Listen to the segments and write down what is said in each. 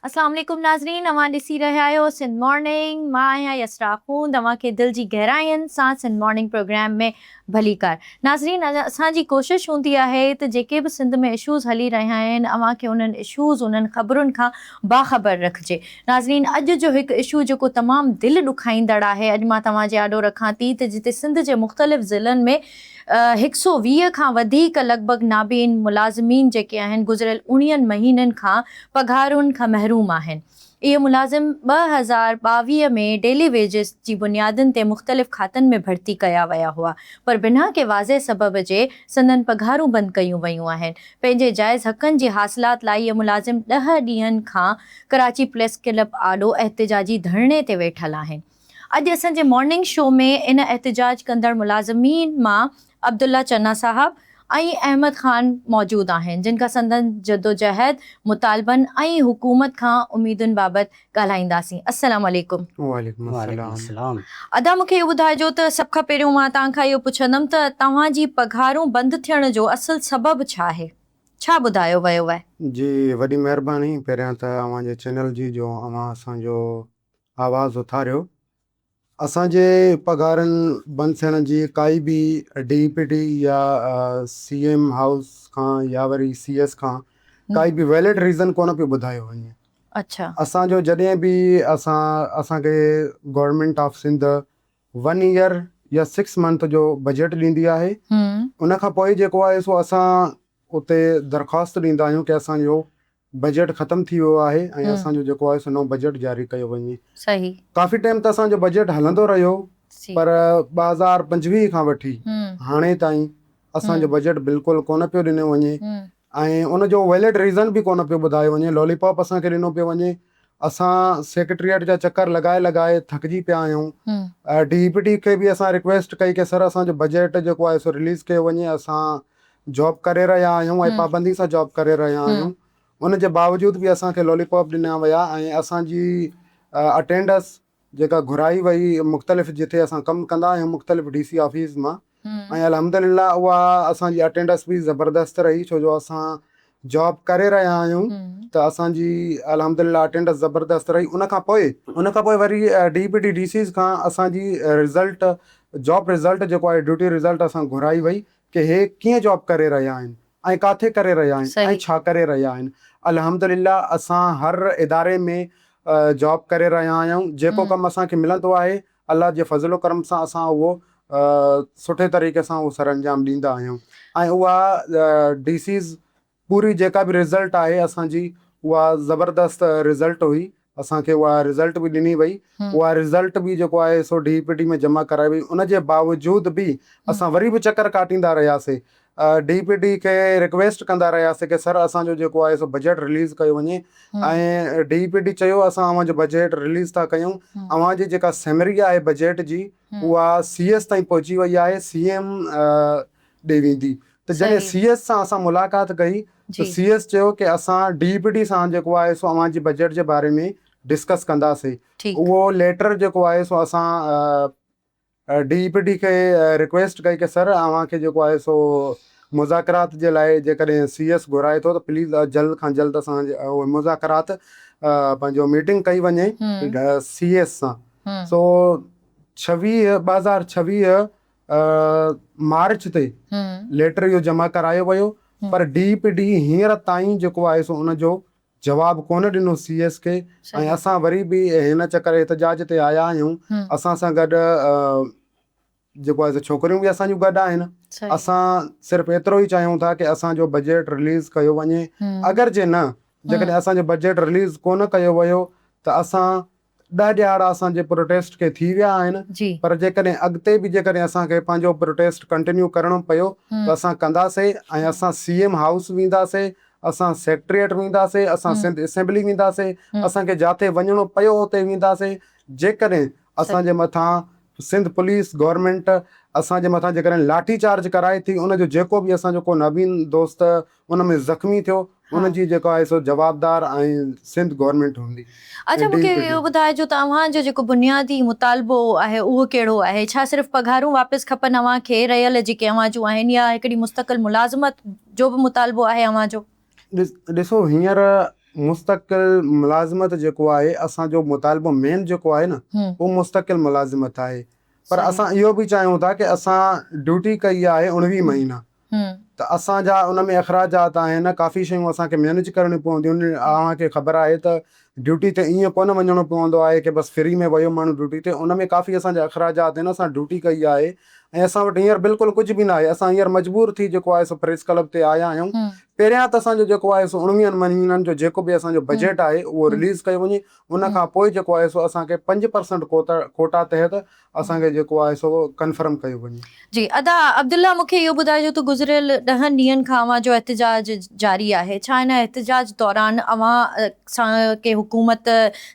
अस्सलाम वालेकुम नाज़रीन, अवां ॾिसी रहिया आहियो सिंध मॉर्निंग। मां आहियां यसरा खून, तव्हांखे दिलि जी गहराइयुनि सां सिंध मॉर्निंग प्रोग्राम में भली कार। नाज़रीन, असांजी कोशिशि हूंदी आहे त जेके बि सिंध में इशूज़ हली रहिया आहिनि, अव्हांखे उन्हनि इशूज़ उन्हनि ख़बरुनि खां बाख़बर रखिजे। नाज़रीन, अॼु जो हिकु इशू जेको तमामु दिलि ॾुखाईंदड़ आहे, अॼु मां तव्हांजे आॾो रखां थी त जिते सिंध जे मुख़्तलिफ़ ज़िलनि में 120 खां वधीक लॻभॻि नाबीन मुलाज़िमीन जेके आहिनि गुज़िरियल 19 महीननि खां पघारुनि खां महरूम आहिनि। इहे मुलाज़िम 2022 में डेली वेजिस जी बुनियादुनि ते मुख़्तलिफ़ खातनि में भर्ती कया विया हुआ, पर बिना के वाज़े सबब जे संदनि पघारूं बंदि कयूं वयूं आहिनि। पंहिंजे जाइज़ हक़नि जी हासिलात लाइ इहे मुलाज़िम 10 ॾींहंनि खां कराची प्रेस क्लब आॾो एहतिजाजी धरणे ते वेठल आहिनि। अॼु असांजे मॉर्निंग शो में इन एहतिजाज कंदड़ मुलाज़िमीन मां अब्दुल्ला चन्ना साहब ऐं अहमद ख़ान मौजूदु आहिनि, जिन खां संदन जदोजहद मुतालबनि ऐं हुकूमत खां उमीदुनि बाबति ॻाल्हाईंदासीं। अस्सलाम वालेकुम। वालेकुम अस्सलाम। अदा, मूंखे इहो ॿुधाइजो त सभ खां पहिरियों मां तव्हांखां इहो पुछंदमि त तव्हांजी पघारूं बंदि थियण जो असुलु सबबु छा आहे? छा ॿुधायो वियो आहे? जी वॾी महिरबानी। पहिरियां त अव्हांजे चैनल जी जो अव्हां असांजो आवाज़ु उथारियो। असांजे पघारनि बंदि थियण जी काई बि DPT या CM हाउस खां या वरी CS खां काई बि वैलिड रीज़न कोन पियो ॿुधायो वञे। अच्छा। असांजो जॾहिं बि असांखे गवर्नमेंट ऑफ सिंध 1 ईयर या 6 मंथ जो बजट ॾींदी आहे, उन खां पोइ जेको आहे सो असां उते दरख़्वास्त ॾींदा आहियूं कि असांजो बजट ख़तमु थी वियो आहे ऐं असांजो जेको आहे सो नओं बजट जारी कयो वञे। सही। काफ़ी टाइम त असांजो बजट हलंदो रहियो, पर 2025 खां वठी हाणे ताईं असांजो बजट बिल्कुलु कोन पियो ॾिनो वञे ऐं उनजो वैलिड रीज़न बि कोन पियो ॿुधायो वञे। लॉलीपॉप असांखे ॾिनो पियो वञे। असां सेक्रेटरीएट जा चक्कर लॻाए थकिजी पिया आहियूं। DPT खे बि असां रिक्वेस्ट कई कि सर असांजो बजट जेको आहे सो रिलीज़ कयो वञे। असां जॉब करे रहिया आहियूं ऐं पाबंदी सां जॉब करे रहिया आहियूं। उन जे बावजूद बि असांखे लॉलीपॉप ॾिना विया ऐं असांजी अटेंडेंस जेका घुराई वई मुख़्तलिफ़ जिथे असां कमु कंदा आहियूं मुख़्तलिफ़ DC ऑफिस मां, ऐं अल्हम्दुलिल्लाह उहा असांजी अटेंडेंस बि ज़बरदस्त रही, छो जो असां जॉब करे रहिया आहियूं त असांजी अल्हम्दुलिल्लाह अटेंडेंस ज़बरदस्त रही। उन खां पोइ वरी DPT DCs खां असांजी रिज़ल्ट जॉब रिज़ल्ट जेको आहे ड्यूटी रिज़ल्ट असां घुराई वई कि हे कीअं जॉब करे रहिया आहिनि ऐं काथे करे रहिया आहिनि ऐं छा करे रहिया आहिनि। अल्हम्दुलिल्लाह असां हर इदारे में जॉब करे रहिया आहियूं। जेको कमु असांखे मिलंदो आहे अल्लाह जे फज़लो करम सां असां उहो सुठे तरीक़े सां उहो सर अंजाम ॾींदा आहियूं ऐं उहा DCs पूरी जेका बि रिज़ल्ट आहे असांजी उहा ज़बरदस्त रिज़ल्ट हुई। असांखे उहा रिज़ल्ट बि ॾिनी वई। उहा रिज़ल्ट बि जेको आहे सो DPT में जमा कराई वई। उन जे बावजूद बि असां वरी बि चकर काटींदा रहियासीं, DPT खे रिक्वेस्ट कंदा रहियासीं कि सर असांजो जेको आहे सो बजट रिलीज़ कयो वञे ऐं DPT चयो असां अव्हांजो बजट रिलीज़ था कयूं। अव्हांजी जेका सैमरी आहे बजट जी उहा CS ताईं पहुची वई आहे, CM ॾे वेंदी। त जॾहिं CS सां असां मुलाक़ात कई त CS चयो कि असां DPT सां जेको आहे सो अव्हांजे बजट जे बारे में डिस्कस कंदासीं। उहो लेटर जेको आहे सो असां DPT खे रिक्वेस्ट कई कि सर अव्हांखे जेको आहे सो मुज़ाकरात जे लाइ जेकॾहिं CS घुराए थो त प्लीज़ जल्द खां जल्द असां मुज़ाकरात पंहिंजो मीटिंग कई वञे CS सां। सो 2026 मार्च ते लेटर इहो जमा करायो वियो, पर DPT हींअर ताईं जेको आहे सो उनजो जवाबु कोन ॾिनो CS खे ऐं असां वरी बि हिन चकर एहतिजाज ते आया आहियूं। असां सां गॾु जेको आहे छोकिरियूं बि असांजूं गॾु आहिनि। असां सिर्फ़ु एतिरो ई चाहियूं था कि असांजो बजट रिलीज़ कयो वञे। अगरि जेकॾहिं असांजो बजट रिलीज़ कोन कयो वियो त असां 10 ॾियारा असांजे प्रोटेस्ट खे थी विया आहिनि, पर जेकॾहिं अॻिते बि जेकॾहिं असांखे पंहिंजो प्रोटेस्ट कंटिन्यू करिणो पियो त असां कंदासीं ऐं असां CM हाउस वेंदासीं, असां सेक्रेटरीएट वेंदासीं, असां सिंध असेंबली वेंदासीं, असांखे जिथे वञिणो पियो उते वेंदासीं। जेकॾहिं असांजे मथां सिंध पुलिस गवर्नमेंट असांजे मथां जेकॾहिं लाठी चार्ज कराए थी, उनजो जेको बि असांजो को नवीन दोस्त उन में ज़ख़्मी थियो, उनजी जेको आहे सो जवाबदार ऐं सिंध गवर्नमेंट हूंदी। अच्छा, मूंखे इहो ॿुधाइजो तव्हांजो जेको बुनियादी मुतालबो आहे उहो कहिड़ो आहे? छा सिर्फ़ु पघारूं वापसि खपनि अव्हांखे, रहियल जेके अव्हां जूं आहिनि, या हिकिड़ी मुस्तक़िल मुलाज़मत जो बि मुतालबो आहे अव्हांजो? ॾिसो, हींअर मुस्तक़िल मुलाज़मत जेको आहे, असांजो मुतालबो मेन जेको आहे न, उहो मुस्तक़िल मुलाज़मत आहे। पर असां इहो बि चाहियूं था की असां ड्यूटी कई आहे 19 महीना, त असांजा उन में अख़राजात आहिनि, काफ़ी शयूं असांखे मैनेज करणियूं पवंदियूं आहिनि। अव्हांखे ख़बर आहे त ड्यूटी ते ईअं कोन वञिणो पवंदो आहे की बसि फ्री में वियो माण्हू ड्यूटी ते, उन में काफ़ी असांजा अख़राजात आहिनि। असां ड्यूटी कई आहे ऐं असां वटि हींअर बिल्कुलु कुझु बि न आहे। असां हींअर मजबूर थी जेको आहे सो प्रेस क्लब ते आया आहियूं। पहिरियां त असांजो जेको आहे सो 19 महीननि जो जेको बि असांजो बजट आहे उहो रिलीज़ कयो वञे। उन खां पोइ जेको आहे सो असांखे 5% कोटा तहत असांखे जेको आहे सो कंफर्म कयो वञे। जी, अदा अब्दुल्ला, मूंखे इहो ॿुधाइजो त गुज़िरियल 10 ॾींहंनि खां अव्हांजो एहतिजाज जारी आहे। छा हिन एहतिजाज दौरान अव्हां सां के हुकूमत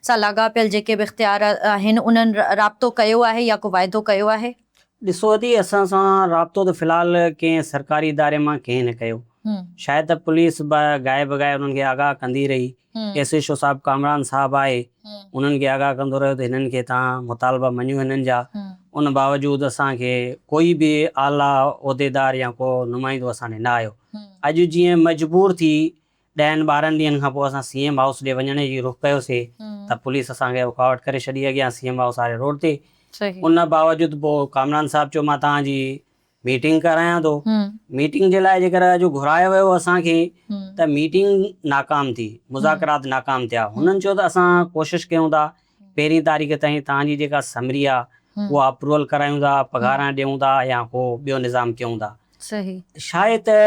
सां लाॻापियल जेके बि इख़्तियार आहिनि उन्हनि राब्तो कयो आहे या को वाइदो कयो आहे? ॾिसो दी, असां सां राब्तो त फ़िलहालु कंहिं सरकारी इदारे मां कंहिं न कयो। शायदि त पुलिस गाए बगाए उन्हनि खे आगाह कंदी रही। SHO साहिबु कामरान साहिबु आहे, उन्हनि खे आगाह कंदो रहियो त हिननि खे तव्हां मुतालबा मञियो हिननि जा। उन बावजूदि असांखे कोई बि आला उहिदेदार या को नुमाइंदो असां ॾे न आयो। अॼु जीअं मजबूर थी 10-12 ॾींहंनि खां पोइ असां CM हाउस ॾे वञण जी रुख़ कयोसीं, त पुलिस असांखे रुकावट करे छॾी अॻियां CM हाउस वारे रोड ते। उन बावजूदि पोइ कामरान साहिबु चयो मां तव्हांजी मीटिंग करायां थो। मीटिंग जे लाइ जेकर अॼु घुरायो वियो असांखे, त मीटिंग नाकाम थी, मुज़ाकरात नाकाम थिया। हुननि चयो त असां कोशिशि कयूं था 1 तारीख़ ताईं तव्हांजी जेका समरी आहे उहा अप्रूवल करायूं था, पघारां ॾियूं था या को ॿियो निज़ाम कयूं था। शायदि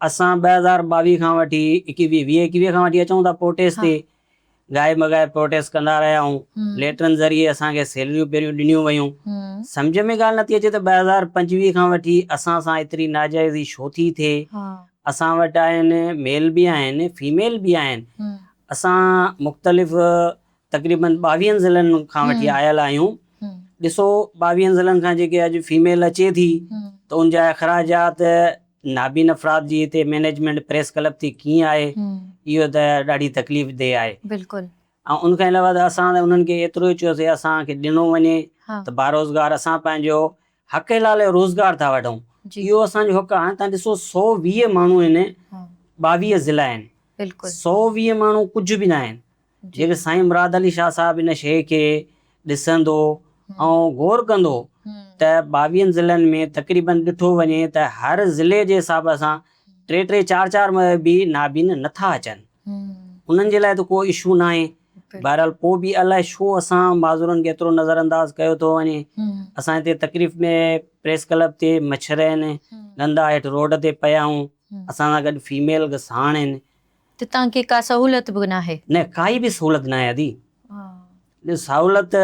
असां 2022 खां वठी 21 खां वठी अचूं था प्रोटेस्ट ते, गाए बगाए प्रोटेस्ट कंदा रहिया आहियूं। लेटरनि ज़रिए असांखे सैलरियूं पहिरियों ॾिनियूं वयूं। सम्झ में ॻाल्हि नथी अचे त 2025 खां वठी असां सां एतिरी नाजाइज़ी छो थी थिए। असां वटि आहिनि मेल बि आहिनि, फीमेल बि आहिनि। असां मुख़्तलिफ़ तक़रीबन 22 ज़िलनि खां वठी आयल आहियूं। ॾिसो, 22 ज़िलनि खां जेके अॼु फीमेल अचे थी, त उनजा अख़राजात नाबीन अफ़राद जी हिते मैनेजमेंट प्रेस क्लब थी कीअं आहे, इहो त ॾाढी तकलीफ़ दे आहे। बिल्कुलु। ऐं उनखां अलावा त असां उन्हनि खे एतिरो ई चयोसीं असांखे ॾिनो वञे त बारोज़गार असां पंहिंजो हक़ लाइ रोज़गार था वठूं। इहो असांजो हक़ आहे। तव्हां ॾिसो, 120 माण्हू आहिनि, 22 ज़िला आहिनि, 120 माण्हू कुझु बि न आहिनि। जेके साईं मुराद अली शाह साहिबु इन शइ खे ॾिसंदो ऐं गौर कंदो त 22 ज़िलनि में तक़रीबन ॾिठो वञे त हर ज़िले जे हिसाब सां 3-3, 4-4 बि नाबीन नथा अचनि। उन्हनि जे लाइ त को इशू न आहे। बहरहाल पोइ बि अलाए छो असां माज़ूरनि खे एतिरो नज़रअंदाज़ कयो थो वञे। असां हिते तकलीफ़ में प्रेस क्लब ते मच्छर आहिनि, गंदा हेठि रोड ते पिया आहियूं, असां सां गॾु फीमेल साण आहिनि। त तव्हांखे का सहूलियत बि न आहे? न, काई बि सहूलियत न आहे अदी। सहूलियत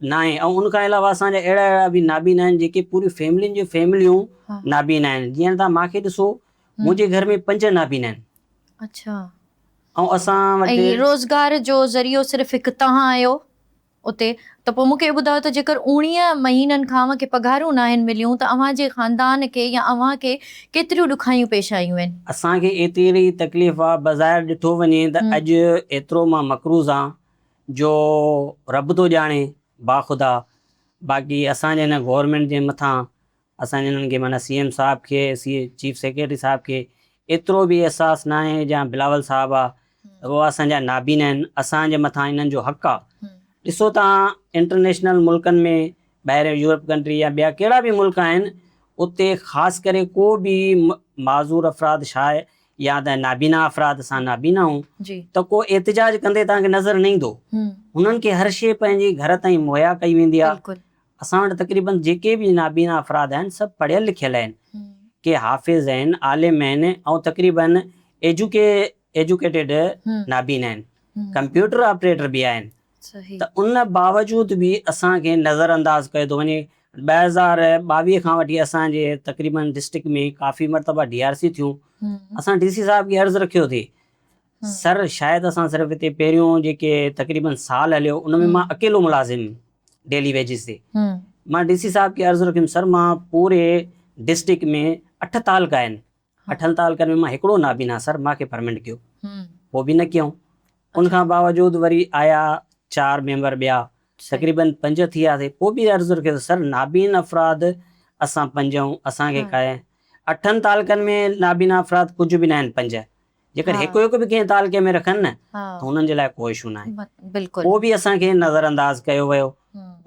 न आहे। ऐं उनखां अलावा असांजा अहिड़ा बि नाबीन आहिनि जेके पूरी फैमिलियुनि जूं फैमिलियूं नाबीन आहिनि। जीअं तव्हां मूंखे ॾिसो, मुंहिंजे घर में 5 नाबीन आहिनि। अच्छा। ऐं असां वटि रोज़गार जो ज़रियो सिर्फ़ु हिकु तव्हां आहियो उते, त पोइ मूंखे ॿुधायो त जेकर 19 महीननि खां अव्हांखे पघारूं न आहिनि मिलियूं, त अव्हांजे ख़ानदान खे या अव्हांखे केतिरियूं ॾुखाइयूं पेश आयूं आहिनि? असांखे एतिरी तकलीफ़ आहे, बज़ाहिर ॾिठो वञे त अॼु एतिरो मां मक़रूज़ आहियां जो रब थो ॼाणे बाख़ुदा। बाक़ी असांजे हिन गवर्नमेंट जे मथां असांजे हिननि खे माना CM साहिब खे, चीफ सेक्रेटरी साहिब खे एतिरो बि अहसासु न आहे। या बिलावल साहिबु आहे, उहे असांजा नाबीन आहिनि, असांजे मथां इन्हनि जो हक़ु आहे। ॾिसो, तव्हां इंटरनेशनल मुल्कनि में, ॿाहिरि यूरोप कंट्री या ॿिया कहिड़ा बि मुल्क आहिनि, उते ख़ासि करे को बि माज़ूर अफ़राद छा आहे या त नाबीना अफ़राद, असां नाबीना आहियूं, त को एहतिजाज कंदे तव्हांखे नज़र न ईंदो। हुननि खे हर शइ पंहिंजी घर ताईं मुहैया कई वेंदी आहे। असां वटि तक़रीबन जेके बि नाबीना अफ़राद आहिनि सभु पढ़ियल लिखियल आहिनि, के हाफ़िज़ आहिनि, आलिम आहिनि, ऐं तक़रीबन एजुकेटेड नाबीन आहिनि, कंप्यूटर ऑपरेटर बि आहिनि। त उन बावजूदि बि असांखे नज़रअंदाज़ कयो थो वञे। 2022 खां वठी असांजे तक़रीबन डिस्ट्रिक्ट में काफ़ी मरतबा DRC थियूं। असां DC साहिब खे अर्ज़ु रखियो थिए, सर शायदि असां सिर्फ़ु हिते पहिरियों जेके तक़रीबन साल हलियो उन में मां अकेलो मुलाज़िम डेली वेजिस ते, मां डीसी साहब खे अर्ज़ु रखियुमि सर मां पूरे डिस्ट्रिक्ट में 8 तालुका आहिनि, 8 तालुकनि में मां हिकिड़ो नाबीना सर मूंखे परमिट कयो, पोइ बि न कयूं। उनखां बावजूदि वरी आया 4 मेंबर ॿिया, तक़रीबन 5 थी वियासीं, पोइ बि अर्ज़ु रखियो सर नाबीन अफ़राद असां 5 आहियूं, असांखे काए 8 तालुकनि में नाबीना अफ़राद कुझु बि न आहिनि 5, जेकर हिकु हिकु बि कंहिं तालुके में रखनि न त हुननि जे लाइ कोई इशू न आहे। बिल्कुलु पोइ बि असांखे नज़रअंदाज़ कयो वियो।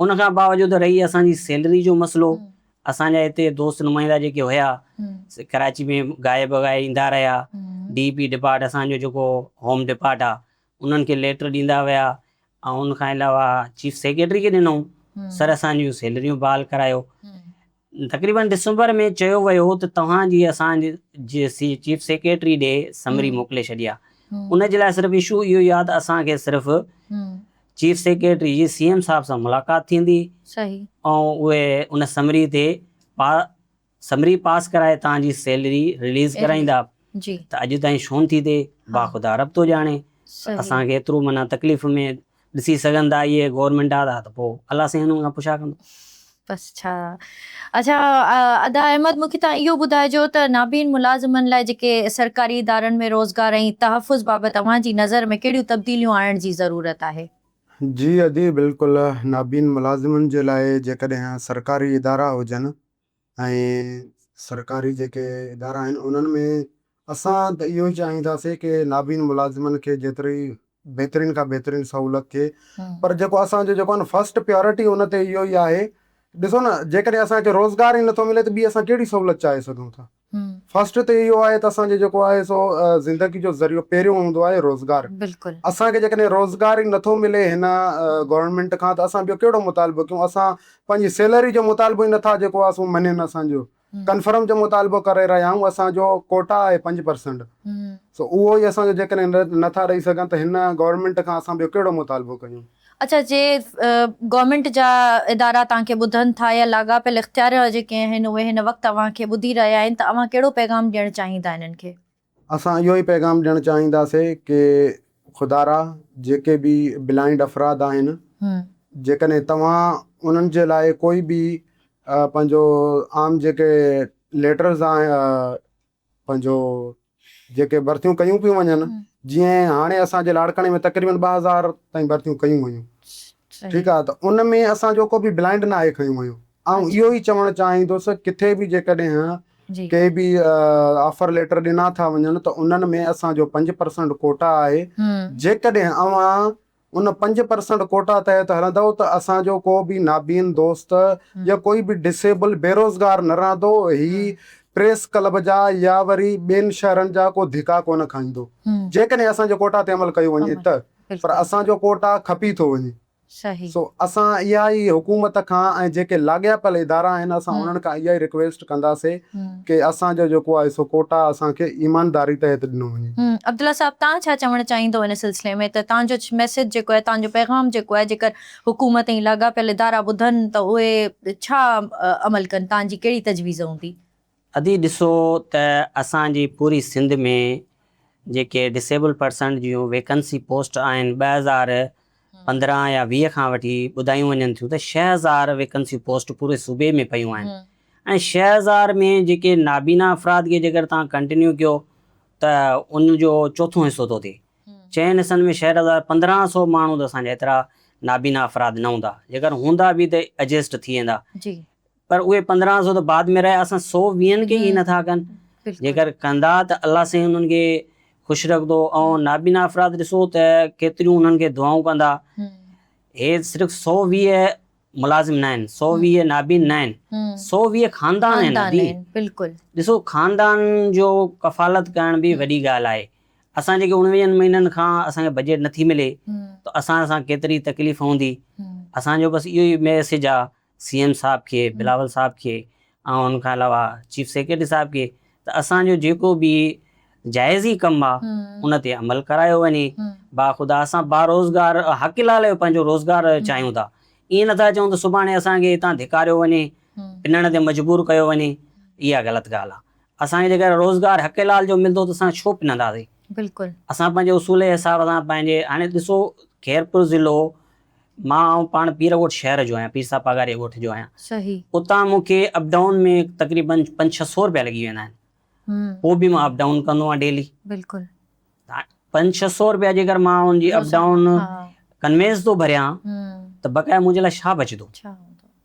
उनखां बावजूदि रही असांजी सैलरी जो मसइलो, असांजा हिते दोस्त नुमाइंदा जेके हुया कराची में गायब वगाए ईंदा रहिया, DP डिपार्ट असांजो जेको होम डिपार्ट आहे उन्हनि खे लेटर ॾींदा विया, ऐं उनखां अलावा चीफ सेक्रेटरी खे ॾिनऊं, सर असांजियूं सैलरियूं बहाल करायो। तक़रीबन दिसंबर में चयो वियो त तव्हांजी असांजे चीफ सेक्रेटरी ॾे समरी मोकिले छॾिया। उन जे लाइ सिर्फ़ु इशू इहो ई आहे त असांखे सिर्फ़ु चीफ सेक्रेटरी जी CM साहब सां मुलाक़ात थींदी ऐं उहे उन समरी ते समरी पास कराए तव्हांजी सैलरी रिलीज़ कराईंदा। त अॼु ताईं छो थी थिए बाख़ुदा रब थो ॼाणे। असांखे एतिरो माना तकलीफ़ में ॾिसी सघनि था इहे गवर्नमेंट आहे त पोइ अलाह साईं हुन खां पुछा कंदो। बस छा। अच्छा अदा अहमद, मूंखे तव्हां इहो ॿुधाइजो त नाबीन मुलाज़िमनि लाइ जेके सरकारी इदारनि में रोज़गार ऐं तहफ़ुज़ बाबति तव्हांजी नज़र में कहिड़ियूं तब्दीलियूं आणण जी ज़रूरत आहे? जी अदी बिल्कुलु, नाबीन मुलाज़िमनि जे लाइ जेकॾहिं सरकारी इदारा हुजनि ऐं सरकारी जेके इदारा आहिनि उन्हनि में असां त इहो ई चाहींदासीं कि नाबीन मुलाज़िमनि खे जेतिरी बहितरीन खां बहितरीन सहूलियत थिए, पर जेको असांजो जेको आहे न फर्स्ट प्रायोरिटी उन ते इहो ई आहे। ॾिसो न, जेकॾहिं असांखे रोज़गार ई नथो मिले त ॿी असां कहिड़ी सहूलियत चाहे सघूं था। फर्स्ट ते इहो आहे त असांजो जेको आहे सो ज़िंदगी जो ज़रियो पहिरियों हूंदो आहे रोज़गार। असांखे जेकॾहिं रोज़गार ई नथो मिले हिन गवर्नमेंट खां त असां ॿियो कहिड़ो मुतालबो कयूं? असां पंहिंजी सैलरी जो मुतालबो ई नथा जेको आहे सो मञनि, असांजो कन्फर्म जो मुतालबो करे रहिया आहियूं। असांजो कोटा आहे 5%, सो उहो ई असांजो जेकॾहिं नथा ॾेई सघनि त हिन गवर्नमेंट खां असां ॿियो कहिड़ो मुतालबो कयूं? अच्छा, जे गवर्नमेंट जा इदारा तव्हांखे ॿुधनि था या लाॻापियल इख़्तियार जेके आहिनि उहे हिन वक़्तु तव्हांखे ॿुधी रहिया आहिनि, त तव्हां कहिड़ो पैगाम ॾियणु चाहींदा इन्हनि खे? असां इहो ई पैगाम ॾियणु चाहींदासीं कि ख़ुदारा जेके बि ब्लाइंड अफ़राद आहिनि, जेकॾहिं तव्हां उन्हनि जे लाइ कोई बि पंहिंजो आम जेके लेटर्स आहिनि, पंहिंजो जेके भर्तियूं कयूं पियूं वञनि, जीअं हाणे असांजे लाड़काणे में तक़रीबन 2000 ताईं भर्तियूं कयूं वयूं, ठीकु आहे, त उन में असांजो को बि ब्लाइंड न आहे खयूं वयूं। ऐं इहो ई चवणु चाहींदुसि किथे बि जेकॾहिं के बि ऑफर लेटर ॾिना था वञनि त उन्हनि में असांजो 5% कोटा आहे। जेकॾहिं अव्हां उन 5% कोटा तहत हलंदव त असांजो को बि नाबीन दोस्त या कोई बि डिसेबल बेरोज़गार न रहंदो, ही प्रेस क्लब जा या वरी ॿियनि शहरनि जा को धिका कोन खाईंदो जेकॾहिं असांजे कोटा ते अमल कयो वञे त। पर असांजो कोटा खपी थो वञे। सो असां इहा ई हुकूमत खां ऐं जेके लाॻापियल इदारा आहिनि असां उन्हनि खां इहा ई रिक्वेस्ट कंदासीं कि असांजो जेको आहे सो कोटा असांखे ईमानदारी तहत ॾिनो वञे। अब्दुल्ला साहब, तव्हां छा चवणु चाहींदो हिन सिलसिले में, त तव्हांजो मैसेज जेको आहे, तव्हांजो पैगाम जेको आहे, जेकर हुकूमत ऐं लाॻापियल इदारा ॿुधनि त उहे छा अमल कनि? तव्हांजी कहिड़ी तजवीज़ हूंदी? अदी ॾिसो त असांजी पूरी सिंध में जेके डिसेबल पर्सन जूं वैकेंसी पोस्ट आहिनि 2015 या 20 खां वठी ॿुधायूं वञनि थियूं त 6000 वैकेंसी पोस्ट पूरे सूबे में पयूं आहिनि। ऐं 6000 में जेके नाबीना अफ़राद खे जेकर तव्हां कंटिन्यू कयो त उनजो चोथों हिसो थो थिए। 6 हिसनि में 6000, 1500 माण्हू त असांजा एतिरा नाबीना अफ़राद न हूंदा, जेकर हूंदा बि त एडजस्ट थी वेंदा, पर उहे 1500 त बाद में रहे। असां 120 खे ई नथा कनि, जेकर कंदा त अलाह साईं उन्हनि खे ख़ुशि रखंदो। ऐं नाबीना अफ़राद ॾिसो त केतिरियूं उन्हनि खे दुआऊं कंदा। हे सिर्फ़ु 120 मुलाज़िम न आहिनि, 120 नाबीन न आहिनि, 120 ख़ानदान आहिनि। ॾिसो, ख़ानदान जो कफ़ालत करण बि वॾी ॻाल्हि आहे। असां जेके 19 महीननि खां असांखे बजट नथी मिले त असां केतिरी तकलीफ़ हूंदी। असांजो बसि इहो ई मैसेज आहे CM साहब खे, बिलावल साहब खे, ऐं उनखां अलावा चीफ सेक्रेटरी साहब खे, त असांजो जेको बि जाइज़ी कमु आहे उन ते अमल करायो वञे। बाख़ुदा असां बारोज़गार हक़ लाइ पंहिंजो रोज़गार चाहियूं था। ईअं नथा चऊं त सुभाणे असांखे हितां धिकारियो वञे, पिनण ते मजबूर कयो वञे, इहा ग़लति ॻाल्हि आहे। असांखे जेकर रोज़गार हक़ लाल जो मिलंदो त असां छो पिनंदासीं? असां पंहिंजे उसूल जे हिसाब सां पंहिंजे, हाणे ॾिसो खैरपुर ज़िलो मां पाण पीरकोट शहर जो आहियां, पीरसा पगारे ॻोठ जो आहियां। सही। उतां मूंखे अप डाउन में तक़रीबन 500-600 रुपया लॻी वेंदा आहिनि, पोइ बि मां अप डाउन कंदो आहियां डेली। बिल्कुलु। 500-600 रुपया जेकर मां हुनजी अप डाउन कन्वेंस थो भरियां त बक़ाया मुंहिंजे लाइ छा बचंदो?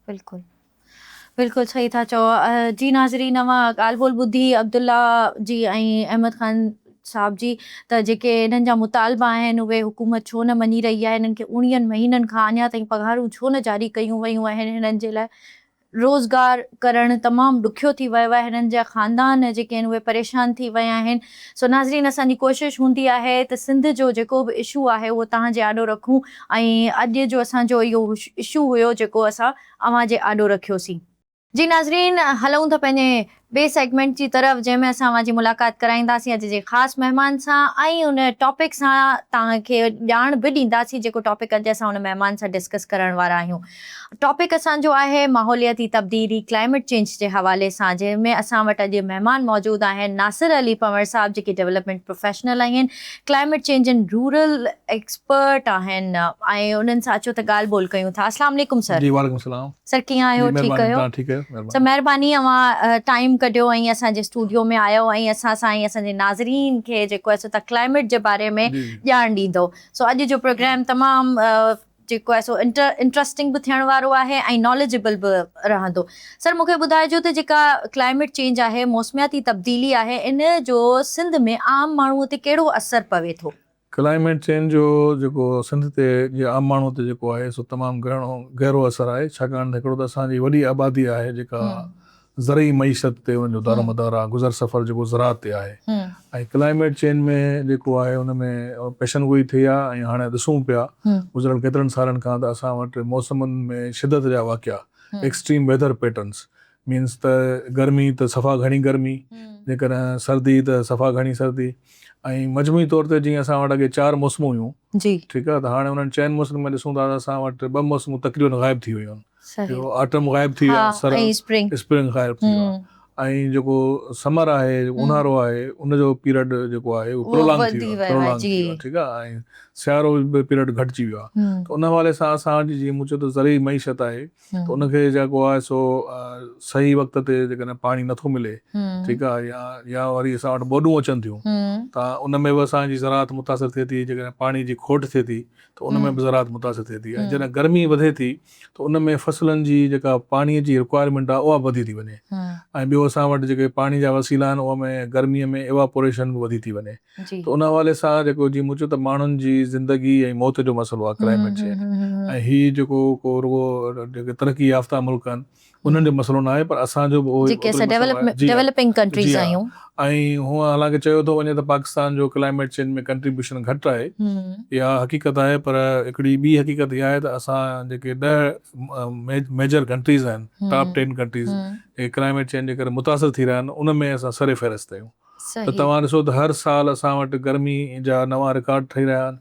बिल्कुलु बिल्कुलु सही था चओ। जी नाज़रीन, अवां ॻाल्हि ॿोल ॿुधी अब्दुल्ला जी ऐं अहमद ख़ान साहब जी, त जेके इन्हनि जा मुतालबा आहिनि उहे हुकूमत छो न मञी रही आहे। इन्हनि खे 19 महीननि खां अञा ताईं पघारूं छो न जारी कयूं वयूं आहिनि। हिननि जे लाइ रोज़गार करणु तमामु ॾुखियो थी वियो आहे। हिननि जा ख़ानदान जेके आहिनि उहे परेशान थी विया आहिनि। सो नाज़रीन, असांजी कोशिशि हूंदी आहे त सिंध जो जेको बि इशू आहे उहो तव्हांजे आॾो रखूं, ऐं अॼु जो असांजो इहो इशू हुयो जेको असां अव्हां जे आॾो रखियोसीं। जी नाज़रीन, हलूं था पंहिंजे ॿिए सेगमेंट जी तरफ़, जंहिंमें असां अव्हां जी मुलाक़ात कराईंदासीं अॼु जे ख़ासि महिमान सां, ऐं उन टॉपिक सां तव्हांखे ॼाण बि ॾींदासीं जेको टॉपिक अॼु असां उन महिमान सां डिस्कस करण वारा आहियूं। टॉपिक असांजो आहे माहौलियाती तब्दीली, क्लाइमेट चेंज जे हवाले सां, जंहिंमें असां वटि अॼु महिमान मौजूदु आहिनि नासिर अली पंवर साहब, जेके डेवलपमेंट प्रोफेशनल आहिनि, climate change in rural expert आहिनि, ऐं उन्हनि सां अचो त ॻाल्हि ॿोल कयूं था। अस्सलाम वालेकुम सर। जी वालेकुम सलाम। सर कीअं आहियो? ठीकु आहियो? ठीक है। सर महिरबानी, अव्हां टाइम कढियो ऐं असांजे स्टूडियो में आयो ऐं असां सां ऐं असांजे नाज़रीन खे जेको आहे सो त क्लाइमेट जे बारे में ॼाण ॾींदो। सो अॼु जो प्रोग्राम तमामु जेको आहे सो इंट्रस्टिंग बि थियण वारो आहे ऐं नॉलेजेबल बि रहंदो। सर मूंखे ॿुधाइजो त जेका क्लाइमेट चेंज आहे, मौसमियाती तब्दीली आहे, इन जो सिंध में आम माण्हूअ ते कहिड़ो असरु पवे थो? क्लाइमेट चेंज जो जेको सिंध ते जीअं आम माण्हू ते जेको आहे सो तमामु गहरो असरु आहे, छाकाणि त हिकिड़ो त असांजी वॾी आबादी आहे जेका ज़रई मईशत ते उनजो दारोमदार आहे, गुज़र सफ़र जेको ज़राअत ते आहे। ऐं क्लाइमेट चेंज में जेको आहे उनमें पेशनगोई थी आहे। ऐं हाणे ॾिसूं पिया गुज़िरियल केतिरनि सालनि खां त असां वटि मौसमनि में शिदत जा वाक़िया, एक्सट्रीम वेदर पैटर्न्स, मीन्स त गर्मी त सफ़ा घणी गर्मी, जेकॾहिं सर्दी त सफ़ा घणी सर्दी। ऐं मजमूई तौर ते जीअं असां वटि अॻे 4 मौसमूं हुयूं, ठीकु आहे, त हाणे उन्हनि 4 मौसमनि में ॾिसूं था त असां वटि 2 मौसमूं तक़रीबन ग़ाइबु थी वियूं आहिनि। ऑटम ग़ाइबु थी वियो आहे, स्प्रिंग ग़ाइबु थी वियो आहे। ऐं जेको समर आहे, ऊन्हारो आहे, उनजो पीरियड जेको आहे उहो प्रोलॉन्ग थी वियो आहे, ठीकु आहे, ऐं सियारो बि पीरियड घटिजी वियो आहे। त उन हवाले सां असांजी जीअं मूं चयो त ज़रई मईशत आहे, त उनखे जेको आहे सो सही वक़्त ते जेकॾहिं पाणी नथो मिले, ठीकु आहे, या वरी असां वटि बोॾूं अचनि थियूं, त उन में बि असांजी ज़राअत मुतासिर थिए थी। जेकॾहिं पाणी जी खोट थिए थी त उन में बि ज़राअत मुतासिर थिए थी। ऐं जॾहिं गर्मी वधे थी त उन में फसलनि जी जेका पाणीअ जी रिक्वायरमेंट आहे उहा वधी थी वञे। ऐं ॿियो असां वटि जेके पाणी जा वसीला आहिनि उन में गर्मीअ में इवापोरेशन बि वधी थी वञे। त उन हवाले सां जेको जीअं मूं चयो त माण्हुनि जी ज़िंदगी ऐं मौत जो मसइलो आहे क्लाइमेट चेंज। ऐं हीअ जेको को रुगो जेके तरक़ी याफ़्ता मुल्क आहिनि उन्हनि जो मसइलो न आहे, पर असांजो डेवलपिंग कंट्रीज़ आहियूं। ऐं हूअं हालांकि चयो थो वञे त पाकिस्तान जो क्लाइमेट चेंज में कंट्रीब्यूशन घटि आहे, इहा हक़ीक़त आहे, पर हिकिड़ी ॿी हक़ीक़त इहा आहे त असां जेके 10 मेजर कंट्रीज़ आहिनि, टॉप 10 कंट्रीज़ क्लाइमेट चेंज जे करे मुतासिर थी रहिया आहिनि, उन में असां सरे फ़हरिस्त आहियूं। त तव्हां ॾिसो त हर साल असां वटि गर्मी जा नवां रिकॉर्ड ठही रहिया आहिनि।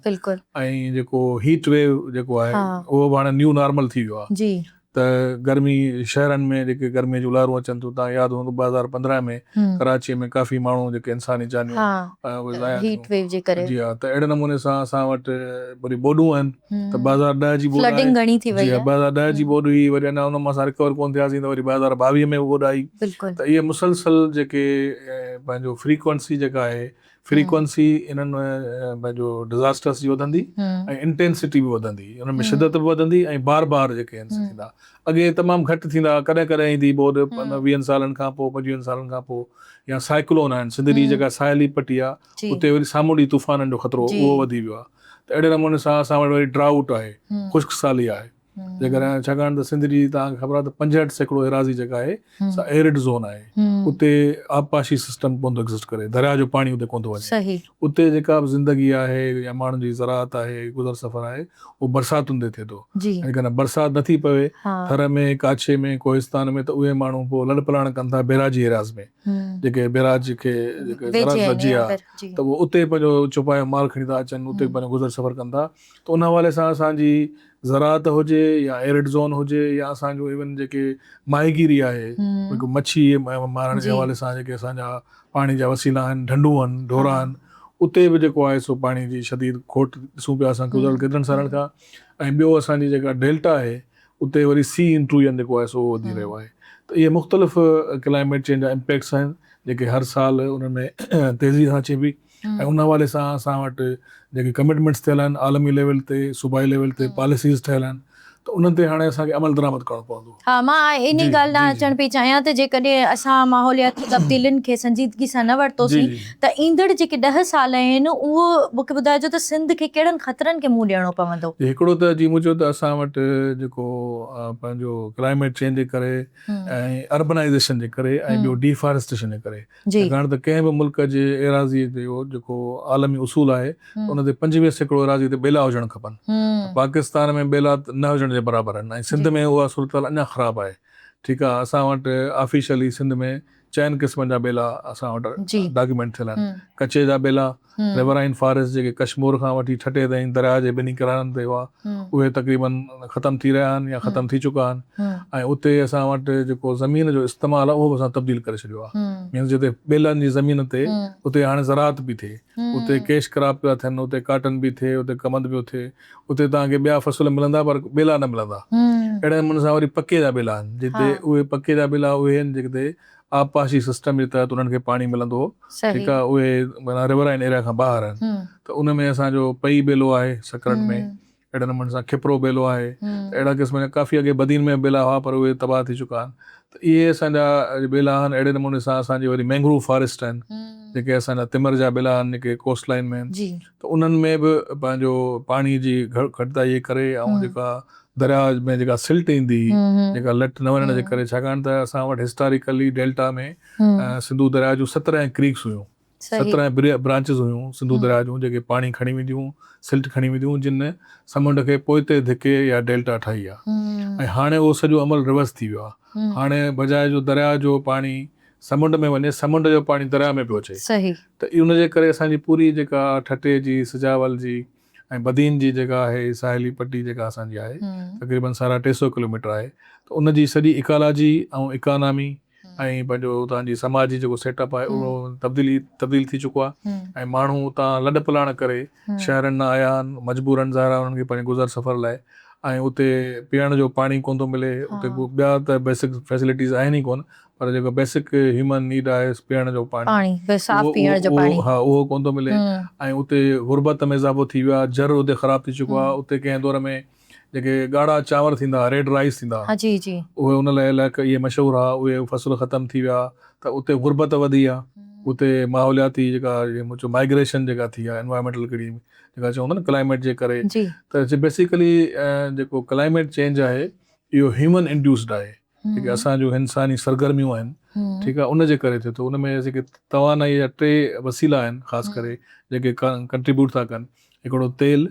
ऐं जेको हीट वेव जेको आहे उहो बि हाणे न्यू नॉर्मल थी वियो आहे। त गर्मी शहरनि में जेके गर्मीअ जूं लहरूं अचनि थियूं, तव्हां यादि हूंदो 2015 में कराचीअ में काफ़ी माण्हू जेके इंसानी जानियूं जी हा, त अहिड़े नमूने सां असां वटि वरी बोॾूं आहिनि, त 2010 जी बोॾ आहे, 2010 जी बोॾ हुई, वरी अञा उन मां असां रिकवर कोन थियासीं त वरी 2022 में बोॾ आई। त इहे मुसलसल जेके पंहिंजो फ्रीक्वेंसी जेका आहे, फ्रीक्वेंसी इन्हनि पंहिंजो डिज़ास्टर्स जी वधंदी ऐं इंटेंसिटी बि वधंदी, उन में शिदत बि वधंदी ऐं बार जेके आहिनि थींदा। अॻे तमामु घटि थींदा, कॾहिं कॾहिं ईंदी बोॾ 20 सालनि खां पोइ, 25 सालनि खां पोइ। या साइक्लोन आहिनि, सिंधरी जेका साहेली पट्टी आहे उते वरी सामुंडी तूफ़ाननि जो ख़तरो उहो वधी वियो आहे। त अहिड़े नमूने सां असां वटि वरी ड्राउट आहे, ख़ुश्क साली आहे, जेकॾहिं छाकाणि त सिंधरी तव्हांखे ख़बर आहे त 65% एराज़ी जेका आहे सा एरिड ज़ोन आहे, उते आबपाशी सिस्टम कोन थो एग्ज़िस्ट करे, दरिया जो पाणी उते कोन थो वञे। उते जेका बि ज़िंदगी आहे या माण्हुनि जी ज़राअत आहे, गुज़र सफ़र आहे, उहो बरसातुनि ते थिए थो। जेकॾहिं बरसाति नथी पवे थर में, काछे में, कोहिस्तान में, त उहे माण्हू पोइ लड़ पलाण कनि था बैराजी एरियाज़ में, जेके बैराज खे जेके ज़राअत बची आहे त उहो उते पंहिंजो चुपायो माल खणी था अचनि, उते पंहिंजो गुज़र सफ़र कनि था। त उन हवाले सां असांजी ज़राअत हुजे या एरिड ज़ोन हुजे या असांजो इवन जेके माहीगीरी आहे, मच्छी मारण जे हवाले सां जेके असांजा पाणी जा वसीला आहिनि, ढंढूं आहिनि, ढोरा आहिनि, उते बि जेको आहे सो पाणी जी शदीद खोट ॾिसूं पिया असां गुज़िरियल केतिरनि सालनि खां। ऐं ॿियो असांजी जेका डेल्टा आहे उते वरी सी इंट्रूजन जेको आहे सो वधी रहियो आहे। त इहे मुख़्तलिफ़ क्लाइमेट चेंज जा इम्पैक्ट्स आहिनि जेके हर साल उन में तेज़ी सां अचे पई। ऐं उन हवाले सां असां वटि जेके कमिटमेंट्स थियल आहिनि आलमी लेवल ते, सूबाई लेवल ते पॉलिसीज़ ठहियल आहिनि, त उन्हनि ते हाणे असांखे अमल दरामद करणो पवंदो। हा, मां इन जी, ॻाल्हि जी, ॾांहुं जी। अचणु पई चाहियां त जेकॾहिं असां माहौलियाती तब्दीलियुनि खे संजीदगी सां न वरितोसीं जी, जी। त ईंदड़ जेके 10 साल आहिनि उहो मूंखे ॿुधाइजो त सिंध खे कहिड़नि ख़तरनि खे मुंहुं ॾियणो पवंदो। हिकिड़ो त जी मुंहिंजो त असां वटि जेको पंहिंजो क्लाइमेट चेंज जे करे ऐं अर्बनाइज़ेशन जे करे ऐं ॿियो डिफॉरेस्टेशन जे करे, जी। छाकाणि त कंहिं बि मुल्क जे एराज़ीअ जो जेको आलमी उसूल आहे उन ते 25% एराज़ी ते ॿेला हुजणु खपनि। पाकिस्तान में ॿेला न हुजण जे बराबरि आहिनि ऐं सिंध में उहा सूरत अञा ख़राबु आहे। ठीकु आहे, असां वटि ऑफिशियली सिंध में 4 क़िस्मनि जा ॿेला असां वटि डॉक्यूमेंट थियल आहिनि। कचे जा ॿेला, रिवराइन फॉरेस्ट जेके कश्मीर खां वठी ठटे ताईं दरिया जे ॿिन्ही किनारनि ते हुआ, उहे तक़रीबन ख़तमु थी रहिया आहिनि या ख़तमु थी चुका आहिनि। ऐं उते असां वटि जेको ज़मीन जो इस्तेमालु आहे उहो बि असां तब्दील करे छॾियो आहे। मीन्स जिते ॿेलनि जी ज़मीन ते उते हाणे ज़राअत बि थिए, उते कैश क्रॉप पिया थियनि, उते काटन बि थिए, उते कमंद पियो थिए, उते तव्हांखे ॿिया फसल मिलंदा पर ॿेला न मिलंदा। अहिड़े नमूने सां वरी पके जा ॿेला आहिनि जिते उहे पके जा ॿेला उहे आहिनि जिते आबपाशी सिस्टम जे तहत उन्हनि खे पाणी मिलंदो हो। ठीकु आहे, उहे माना रिवराइन एरिया खां ॿाहिरि आहिनि। त उन में असांजो पई ॿेलो आहे सकरट में, अहिड़े नमूने सां खिपरो ॿेलो आहे। अहिड़ा क़िस्म जा काफ़ी अॻे बदीन में ॿेला हुआ पर उहे तबाह थी चुका आहिनि। त इहे असांजा ॿेला आहिनि। अहिड़े नमूने सां असांजी वरी मैंग्रोव फॉरेस्ट आहिनि जेके असांजा तिमर जा ॿेला आहिनि जेके कोस्ट लाइन में आहिनि। त उन्हनि में बि पंहिंजो पाणी जी घटिताई जे करे ऐं जेका दरिया में जेका सिल्ट ईंदी जेका लट न वञण जे करे, छाकाणि त असां वटि हिस्टोरिकली डेल्टा में सिंधू दरिया जूं 17 क्रीक्स हुयूं, 17 ब्रांचिस हुयूं सिंधू दरिया जूं जेके पाणी खणी वेंदियूं, सिल्ट खणी वेंदियूं, जिन समुंड खे पोइते धिके या डेल्टा ठाही आहे। ऐं हाणे उहो सॼो अमल रिवर्स थी वियो आहे। हाणे बजाए जो दरिया जो पाणी समुंड में वञे, समुंड जो पाणी दरिया में पियो अचे। त उन जे करे असांजी पूरी जेका ठटे जी, सिजावल जी ऐं बदीन जी जेका आहे साहिली पट्टी जेका असांजी आहे तक़रीबन 350 किलोमीटर आहे। त उन जी सॼी इकोलॉजी ऐं इकोनॉमी ऐं पंहिंजो उतां जी समाजी जेको सेटअप आहे उहो तब्दील थी चुको आहे। ऐं माण्हू उतां लॾ पलाण करे शहरनि न आया आहिनि मजबूरन ज़ाहिर उन्हनि खे पंहिंजे गुज़र सफ़र लाइ। ऐं उते पीअण जो पाणी कोन थो मिले, उते ॿिया त बेसिक फैसिलिटीज़ आहिनि ई कोन, पर जेको बेसिक ह्यूमन नीड आहे पीअण जो पाणी, हा उहो कोन थो मिले। ऐं उते गुरबत में इज़ाफ़ो थी वियो आहे, जर उते ख़राबु थी चुको आहे। उते कंहिं दौर में जेके ॻाढ़ा चांवर थींदा, रेड राइस थींदा, उहे उन लाइ इलाइक़ो इहे मशहूरु आहे, उहे फसल ख़तमु थी विया। त उते गुरबत वधी आहे, उते माहौलियाती जेका माइग्रेशन जेका थी आहे, एनवायरमेंटल जेका चवंदा न क्लाइमेट जे करे। त बेसिकली जेको क्लाइमेट चेंज आहे इहो ह्यूमन इंड्यूस्ड आहे, जेके असांजो इंसानी सरगर्मियूं आहिनि, ठीकु आहे, उन जे करे थिए थो। उन में जेके तवानाई जा 3 वसीला आहिनि ख़ासि करे जेके कंट्रीब्यूट था कनि, हिकिड़ो तेल,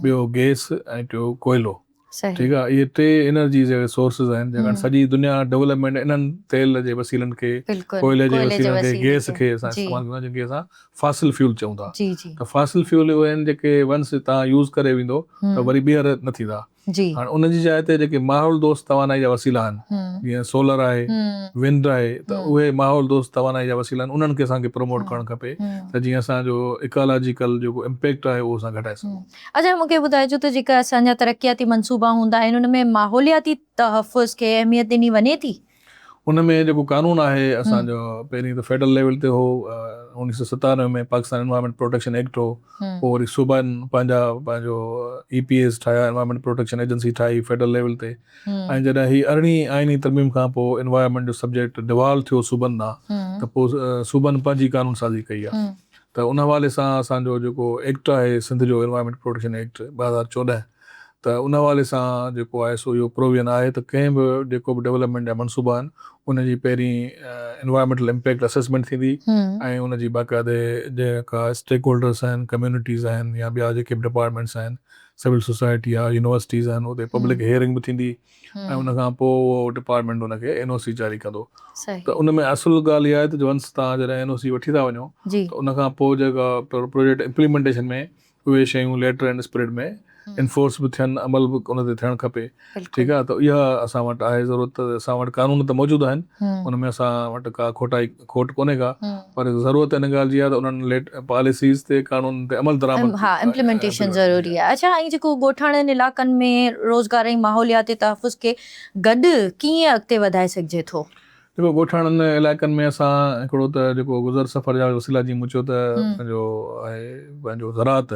ॿियो गैस ऐं टियों कोयलो। ठीकु आहे, इहे 3 एनर्जी जे सोर्सिस आहिनि जेका सॼी दुनिया डेवलपमेंट इन्हनि तेल जे वसीलनि खे, कोयले जे वसीलनि खे, गैस खे असां इस्तेमालु कंदा जंहिंखे असां फासिल फ्यूल चऊं था। त फासिल फ्यूल उहे आहिनि जेके वंस तव्हां यूज़ करे वेंदो त वरी ॿीहर न थींदा। हाणे उन जी जाइ ते जेके माहौल दोस्त तवानाई जा वसीला आहिनि, जीअं सोलर आहे, विंड आहे, त उहे माहौल दोस्त तवानाई जा वसीला आहिनि, उन्हनि खे असांखे प्रमोट करणु खपे त जीअं असांजो इकोलॉजिकल जेको इम्पैक्ट आहे उहो असां घटाए सघूं। अच्छा, मूंखे ॿुधाइजो त जेका असांजा तरक़ियाती मनसूबा हूंदा आहिनि उन में माहौलियाती तहफ़ुज़ खे अहमियत ॾिनी वञे थी? उन में जेको कानून आहे असांजो पहिरीं त फेडरल लेवल ते हो 1997 में पाकिस्तान एनवायरमेंट प्रोटेक्शन एक्ट हो, पोइ वरी सूबानि पंहिंजो EPAs ठाहिया, एनवायरमेंट प्रोटेक्शन एजेंसी ठाही फेडरल लेवल ते। ऐं जॾहिं ही 18वीं आइनी तरमीम खां पोइ एनवायरमेंट जो सब्जेक्ट डिवॉल्व थियो सूबनि ॾांहुं, त पोइ सूबनि पंहिंजी कानून साज़ी कई आहे। त उन हवाले सां असांजो जेको एक्ट आहे सिंध जो एनवायरमेंट प्रोटेक्शन एक्ट 2014, त उन हवाले सां जेको आहे सो इहो प्रोविजन आहे त कंहिं बि जेको बि डेवलपमेंट जा मनसूबा आहिनि उनजी पहिरीं एनवायरमेंटल इम्पैक्ट असेसमेंट थींदी ऐं उनजी बाक़ाइदे जेका स्टेक होल्डर्स आहिनि, कम्यूनिटीज़ आहिनि या ॿिया जेके बि डिपार्टमेंट्स आहिनि, सिविल सोसाइटी आहे, यूनिवर्सिटीज़ आहिनि, उते पब्लिक हियरिंग बि थींदी ऐं उनखां पोइ उहो डिपार्टमेंट उनखे NOC जारी कंदो। त उन में असुल ॻाल्हि इहा आहे त वंस तव्हां जॾहिं NOC वठी था वञो त उनखां पोइ जेका प्रोजेक्ट इम्प्लीमेंटेशन में उहे शयूं लेटर एंड स्पिरिट में इन्फोर्स बि थियनि, अमल बि उन ते थियणु खपे। ठीकु आहे, त इहा असां वटि आहे ज़रूरत। असां वटि कानून त मौजूदु आहिनि, उन में असां वटि का खोट कोन्हे का, पर ज़रूरत इन ॻाल्हि जी आहे त उन्हनि पॉलिसीज़ ते, कानून ते अमल दरामद इम्प्लीमेंटेशन ज़रूरी आहे। अच्छा, ऐं जेको ॻोठाणनि इलाइक़नि में रोज़गार ऐं माहौलियाती तहफ़ुज़ खे गॾु कीअं अॻिते वधाए सघिजे थो? जेको ॻोठाणनि इलाइक़नि में असां हिकिड़ो त जेको गुज़र सफ़र जा वसीला जीअं मूं चयो त पंहिंजो आहे पंहिंजो ज़राअत,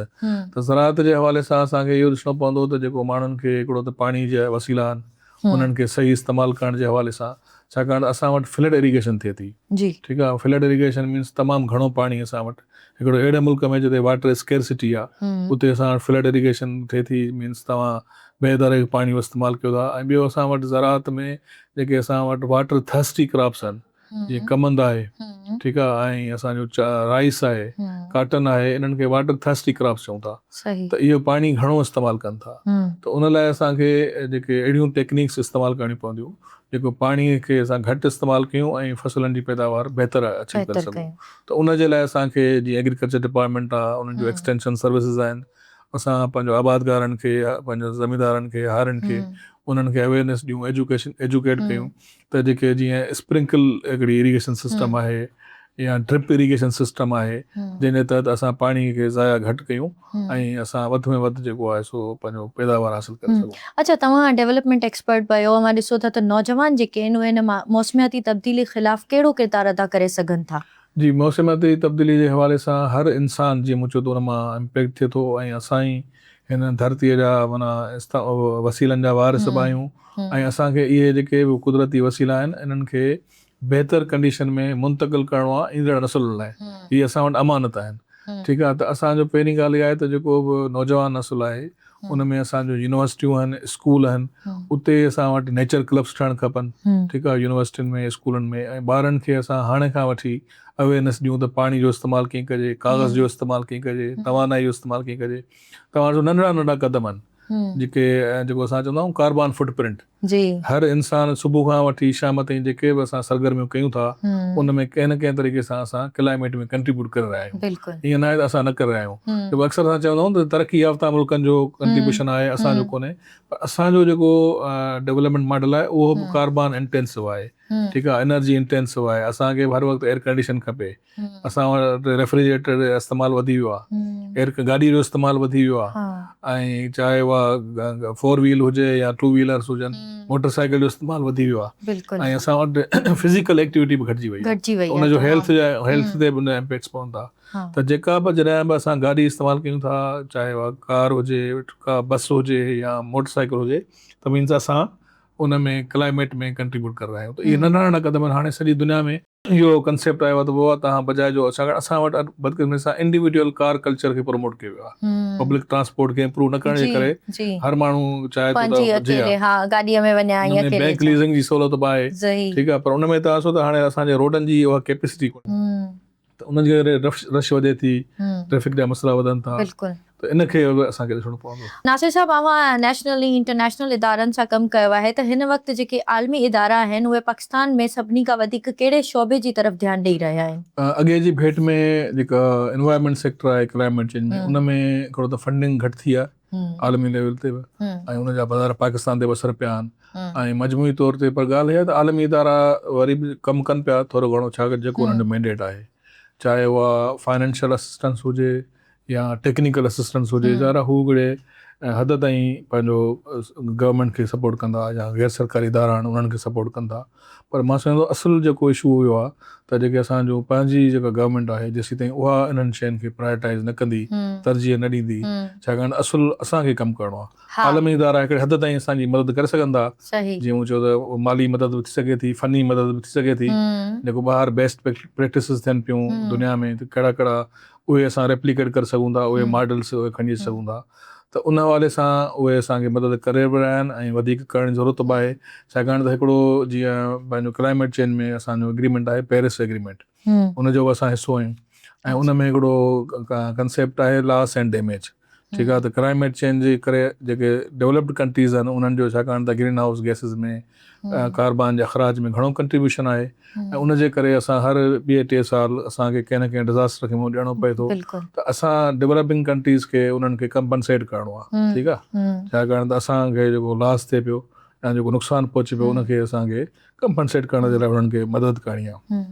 त ज़राअत जे हवाले सां असांखे इहो ॾिसणो पवंदो त जेको माण्हुनि खे हिकिड़ो त पाणी जा वसीला आहिनि उन्हनि खे सही इस्तेमालु करण जे हवाले सां, छाकाणि असां वटि फ्लड इरीगेशन थिए थी। ठीकु आहे, फ्लड इरीगेशन मीन्स तमामु घणो पाणी असां वटि, हिकिड़ो अहिड़े मुल्क में जिते वाटर स्केर्सिटी आहे उते असां वटि फ्लड इरीगेशन थिए थी, मीन्स तव्हां बेदरे पाणी जो इस्तेमालु कयो था। ऐं ॿियो असां वटि ज़राअत में जेके असां वटि वाटर थर्स्टी क्रॉप्स आहिनि, जीअं कमंद आहे, ठीकु आहे, ऐं असांजो राइस आहे, काटन आहे, इन्हनि खे वाटर थर्स्टी क्रॉप्स चऊं था, त इहो पाणी घणो इस्तेमालु कनि था। त उन लाइ असांखे जेके अहिड़ियूं टेक्निक्स इस्तेमालु करणियूं पवंदियूं जेको पाणीअ खे असां घटि इस्तेमालु कयूं ऐं फसलनि जी पैदावार बहितर अची करे सघूं। त उन जे लाइ असांखे जीअं एग्रीकल्चर डिपार्टमेंट आहे, उन्हनि जो एक्सटेंशन सर्विसिस आहिनि, असां पंहिंजो आबादगारनि खे, पंहिंजो ज़मींदारनि खे, हारनि खे उन्हनि खे अवेयरनेस ॾियूं, एजुकेट कयूं, त जेके जीअं स्प्रिंकल हिकिड़ी इरीगेशन सिस्टम आहे या ड्रिप इरीगेशन सिस्टम आहे, जंहिंजे तहत असां पाणी खे ज़ाया घटि कयूं ऐं असां वधि में वधि जेको आहे सो पंहिंजो पैदावार हासिलु करे सघूं। अच्छा, तव्हां डेवलपमेंट एक्सपर्ट बि आहियो, मां ॾिसो था त नौजवान जेके आहिनि उहे हिन मौसमियाती तब्दीली ख़िलाफ़ु कहिड़ो किरदारु अदा करे सघनि था? जी, मौसमियाती तब्दीली जे हवाले सां हर इंसान जीअं मूं चयो त उन मां इम्पैक्ट थिए थो, ऐं असां ई हिन धरतीअ जा माना वसीलनि जा वारिस बि आहियूं, ऐं असांखे इहे जेके बि कुदरती वसीला आहिनि इन्हनि खे बहितर कंडीशन में मुंतक़िल करिणो आहे ईंदड़ नसुलनि लाइ। इहे असां वटि अमानत आहिनि। ठीकु आहे, त असांजो पहिरीं ॻाल्हि इहा आहे त जेको बि नौजवान नसुल आहे उन में असांजो यूनिवर्सिटियूं आहिनि, स्कूल आहिनि, उते असां वटि नेचर क्लब्स ठहणु खपनि। ठीकु आहे, यूनिवर्सिटियुनि में, स्कूलनि में, ऐं ॿारनि खे असां हाणे खां वठी अवेयरनेस ॾियूं त पाणी जो इस्तेमालु कीअं कजे, कागज़ जो इस्तेमालु कीअं कजे, तवानाई जो इस्तेमालु कीअं कजे। तव्हांजो नंढड़ा नंढड़ा कदम आहिनि जेको असां चवंदा आहियूं कार्बन फुटप्रिंट। हर इंसान सुबुह खां वठी शाम ताईं जेके बि असां सरगर्मियूं कयूं था उन में कंहिं न कंहिं तरीक़े सां असां क्लाइमेट में कंट्रीब्यूट करे रहिया आहियूं। ईअं न आहे त असां न करे रहिया आहियूं। अक्सर असां चवंदा आहियूं त तरक़ी याफ़्ता मुल्कनि जो कंट्रीब्यूशन आहे, असांजो कोन्हे, पर असांजो जेको डेवलपमेंट मॉडल आहे उहो बि कार्बन इंटेंसिव आहे। ठीकु आहे, एनर्जी इंटेंसिव आहे, असांखे हर वक़्तु एयर कंडीशन खपे, असां वटि रेफ्रिजरेटर जो इस्तेमालु वधी वियो आहे, गाॾी जो इस्तेमालु वधी वियो आहे, ऐं चाहे उहा 4 व्हील हुजे या 2 व्हीलर्स हुजनि, मोटरसाइकिल जो इस्तेमालु वधी वियो आहे, ऐं असां वटि फिज़िकल एक्टिविटी बि घटिजी वई आहे, उनजो हेल्थ ते बि उन इम्पैक्ट्स पवनि था। त जेका बि जॾहिं बि असां गाॾी इस्तेमालु कयूं था, चाहे उहा कार हुजे, का बस हुजे या मोटरसाइकिल हुजे, त मीन्स असां उन में क्लाइमेट में कंट्रीब्यूट करे रहिया आहियूं। त इहे नंढा नंढा क़दम आहिनि। हाणे सॼी दुनिया में इहो कंसेप्ट आयो आहे त उहो तव्हां बजाए जो, छाकाणि असां वटि बदकिस्मती सां इंडिविजुअल कार कल्चर खे प्रमोट कयो वियो आहे। पब्लिक ट्रांसपोर्ट खे इम्प्रूव न करण जे करे हर माण्हू चाहे थो बैंक लीजिंग जी सहूलियत बि आहे। ठीकु आहे, पर उन में त असो त हाणे असांजे रोडनि जी उहा कैपेसिटी कोन्हे, त उनजे करे रश वधे थी, ट्रैफिक जा मसइला वधनि था, त इनखे असांखे ॾिसणो पवंदो। नासिर साहब, अवां नेशनल ऐं इंटरनेशनल इदारनि सां कमु कयो आहे, त हिन वक़्तु जेके आलमी इदारा आहिनि उहे पाकिस्तान में सभिनी खां वधीक कहिड़े शोबे जी तरफ़ ध्यानु ॾेई रहिया आहिनि? अॻे जी भेट में जेका एनवायरमेंट सेक्टर आहे क्लाइमेट चेंज में, उन में हिकिड़ो त फंडिंग घटि थी आहे आलमी लेवल ते बि, ऐं उनजा बाज़ार पाकिस्तान ते बि असरु पिया आहिनि, ऐं मजमूई तौर ते। पर ॻाल्हि इहा आहे त आलमी इदारा वरी बि कमु कनि पिया थोरो घणो, छाकाणि जेको उन्हनि जो मैंडेट आहे, चाहे उहा फाइनेंशियल असिस्टेंस हुजे या टेक्निकल असिस्टेंस हुजे, ज़ारा हू हिकिड़े हद ताईं पंहिंजो गवर्नमेंट खे सपोर्ट कंदा या गैर सरकारी इदारा आहिनि उन्हनि खे सपोर्ट कंदा। पर मां सम्झंदो असुलु जेको इशू हुयो आहे त जेके असांजो पंहिंजी जेका गवर्नमेंट आहे जेसीं ताईं उहा इन्हनि शयुनि खे प्रायोरिटाइज़ न कंदी, तरजीह न ॾींदी, छाकाणि असुलु असांखे कमु करिणो आहे। आलमी इदारा हिकिड़े हद ताईं असांजी मदद करे सघंदा, जीअं मूं चयो त माली मदद बि थी सघे थी, फनी मदद बि थी सघे थी, जेको ॿाहिरि बेस्ट प्रैक्टिसिस थियनि पियूं दुनिया में, त कहिड़ा कहिड़ा उहे असां रेप्लिकेट करे सघूं था, उहे मॉडल्स उहे खणी सघूं था। त उन हवाले सां उहे असांखे मदद करे बि रहिया आहिनि, ऐं वधीक करण जी ज़रूरत बि आहे, छाकाणि त हिकिड़ो जीअं पंहिंजो क्लाइमेट चेंज में असांजो एग्रीमेंट आहे पेरिस एग्रीमेंट, उनजो बि असां हिसो आहियूं, ऐं उन में हिकिड़ो कंसेप्ट आहे लॉस एंड डैमेज, ठीकु आहे। त क्लाइमेट चेंज जे करे जेके डेवलप्ड कंट्रीज़ आहिनि उन्हनि जो छाकाणि त ग्रीन हाउस गैसिस में कार्बन जे अख़राज में घणो कंट्रीब्यूशन आहे ऐं उनजे करे असां हर 2-3 साल असांखे कंहिं न कंहिं डिज़ास्टर खे मुंहुं ॾियणो पए थो। त असां डेवलपिंग कंट्रीज़ खे उन्हनि खे कंपनसेट करिणो आहे। ठीकु आहे। छाकाणि त असांखे जेको लॉस थिए पियो या जेको नुक़सानु पहुचे पियो उनखे असांखे कंपनसेट करण जे लाइ उन्हनि खे मदद करणी आहे।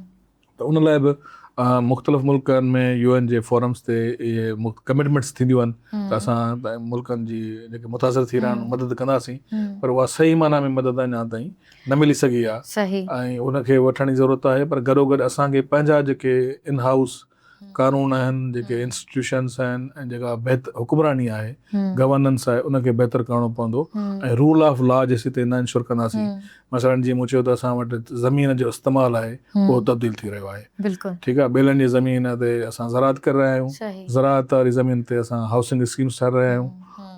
त उन लाइ बि मुख़्तलिफ़ मुल्कनि में UN जे फोरम्स ते इहे कमिटमेंट्स थींदियूं आहिनि त असां मुल्कनि जी जेके मुतासिर थी रहिया आहिनि मदद कंदासीं, पर उहा सही माना में मदद अञा ताईं न मिली सघी आहे ऐं उनखे वठण जी ज़रूरत आहे। पर गॾोगॾु असांखे पंहिंजा जेके इन हाउस कानून आहिनि, जेके इंस्टीट्यूशन्स आहिनि ऐं जेका हुकुमरानी आहे, गवर्नेंस आहे, उनखे बहितर करिणो पवंदो ऐं रूल ऑफ लॉ जेसीं ताईं न इंश्योर कंदासीं। मसइलनि जीअं मूं चयो त असां वटि ज़मीन जो इस्तेमालु आहे उहो तब्दील थी रहियो आहे। ठीकु आहे। ॿेलनि जी ज़मीन ते असां ज़राअत करे रहिया आहियूं, ज़राअत वारी ज़मीन ते असां हाउसिंग स्कीम्स ठाहे रहिया आहियूं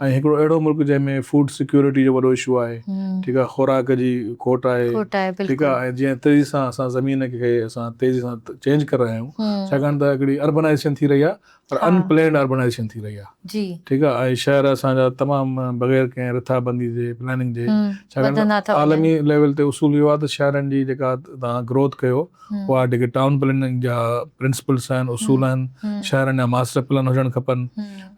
ऐं हिकिड़ो अहिड़ो मुल्क जंहिंमें फूड सिक्योरिटी जो वॾो इशू आहे। ठीकु आहे। खुराक जी खोट आहे। ठीकु आहे। ऐं जीअं तेज़ी सां असां ज़मीन खे असां तेज़ी सां चेंज करे रहिया आहियूं, छाकाणि त हिकिड़ी अर्बनाइज़ेशन थी रही आहे पर अनप्लेन्ड अर्बनाइज़ेशन थी रही आहे। ठीकु आहे। ऐं शहर असांजा तमामु बग़ैर कंहिं रिथाबंदी जे प्लानिंग जे, छाकाणि त आलमी लेवल ते उसूल इहो आहे त शहरनि जी जेका तव्हां ग्रोथ कयो उहा जेके टाउन प्लानिंग जा प्रिंसिपल्स आहिनि, उसूल आहिनि, शहरनि जा मास्टर प्लान हुजणु खपनि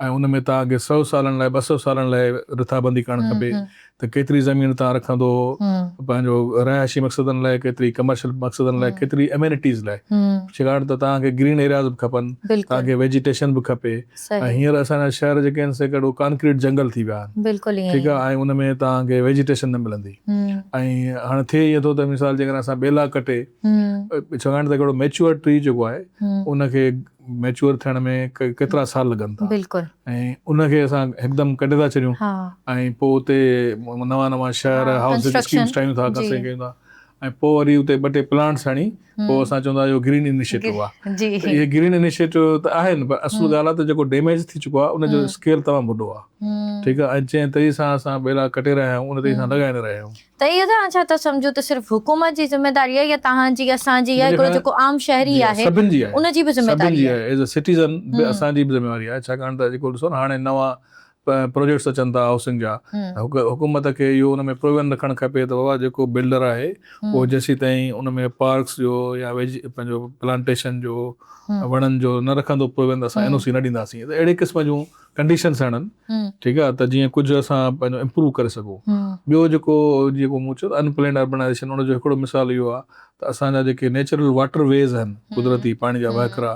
ऐं उन में तव्हांखे 100 सालनि लाइ 200 सालनि लाइ रिथाबंदी करणु खपे त केतिरी ज़मीन तव्हां रखंदो पंहिंजो रहायशी मक़सदनि लाइ, केतिरी कमर्शियल मक़सदनि लाइ, केतिरी एम्यूनिटीज़ लाइ, छाकाणि त तव्हांखे ग्रीन एरियाज़ बि खपनि, तव्हांखे वेजिटेशन बि खपे। ऐं हींअर असांजा शहर जेके आहिनि से हिकिड़ो कॉन्क्रीट जंगल थी विया आहिनि। ठीकु आहे। ऐं उन में तव्हांखे वेजिटेशन न मिलंदी ऐं हाणे थिए ईअं थो त मिसाल जे करे असां ॿेला कटे, छाकाणि त हिकिड़ो मैच्योर ट्री जेको आहे उनखे मैच्योर थियण में केतिरा साल लॻनि था ऐं उनखे असां हिकदमि कटे था छॾियूं ऐं पोइ उते नवां शहर हाउसिंग स्कीम्स ठाहियूं था, कंस्ट्रक्शन कयूं था ऐं पोइ वरी उते 2-टे प्लांट्स हणी पोइ असां चवंदा इहो ग्रीन इनिशिएटिव आहे। त इहे ग्रीन इनिशिएटिव त आहिनि पर असुल ॻाल्हि आहे त जेको डैमेज थी चुको आहे उनजो स्केल तमामु वॾो आहे। ठीकु आहे। ऐं जंहिं तरीक़े सां असां ॿेला कटे रहिया आहियूं उन तरीक़े सां लॻाए न रहिया आहियूं। त इहो तव्हां छा था सम्झो त सिर्फ़ु हुकूमत जी ज़िमेदारी आहे या तव्हांजी, असांजी, या हिकिड़ो जेको आम शहरी आहे सभिनि जी आहे, उनजी बि ज़िमेदारी आहे? एज़ अ सिटीज़न बि असांजी बि ज़िमेवारी आहे, छाकाणि त जेको ॾिसो न हाणे नवां प्रोजेक्ट्स अचनि था हाउसिंग जा, हुकूमत खे इहो उन में प्रोविज़न रखणु खपे त बाबा जेको बिल्डर आहे उहो जेसीं ताईं उन में पार्क्स जो या पंहिंजो प्लांटेशन जो वणनि जो न रखंदो प्रोविज़न, असां NOC न ॾींदासीं। त अहिड़े क़िस्म जूं कंडीशन्स आणनि। ठीकु आहे। त जीअं कुझु असां पंहिंजो इम्प्रूव करे सघूं। ॿियो जेको मूं चयो अनप्लेन्ड अर्बनाइज़ेशन, उनजो हिकिड़ो मिसाल इहो आहे त असांजा जेके नेचुरल वाटर वेज़ आहिनि, कुदरती पाणी जा वहिकरा,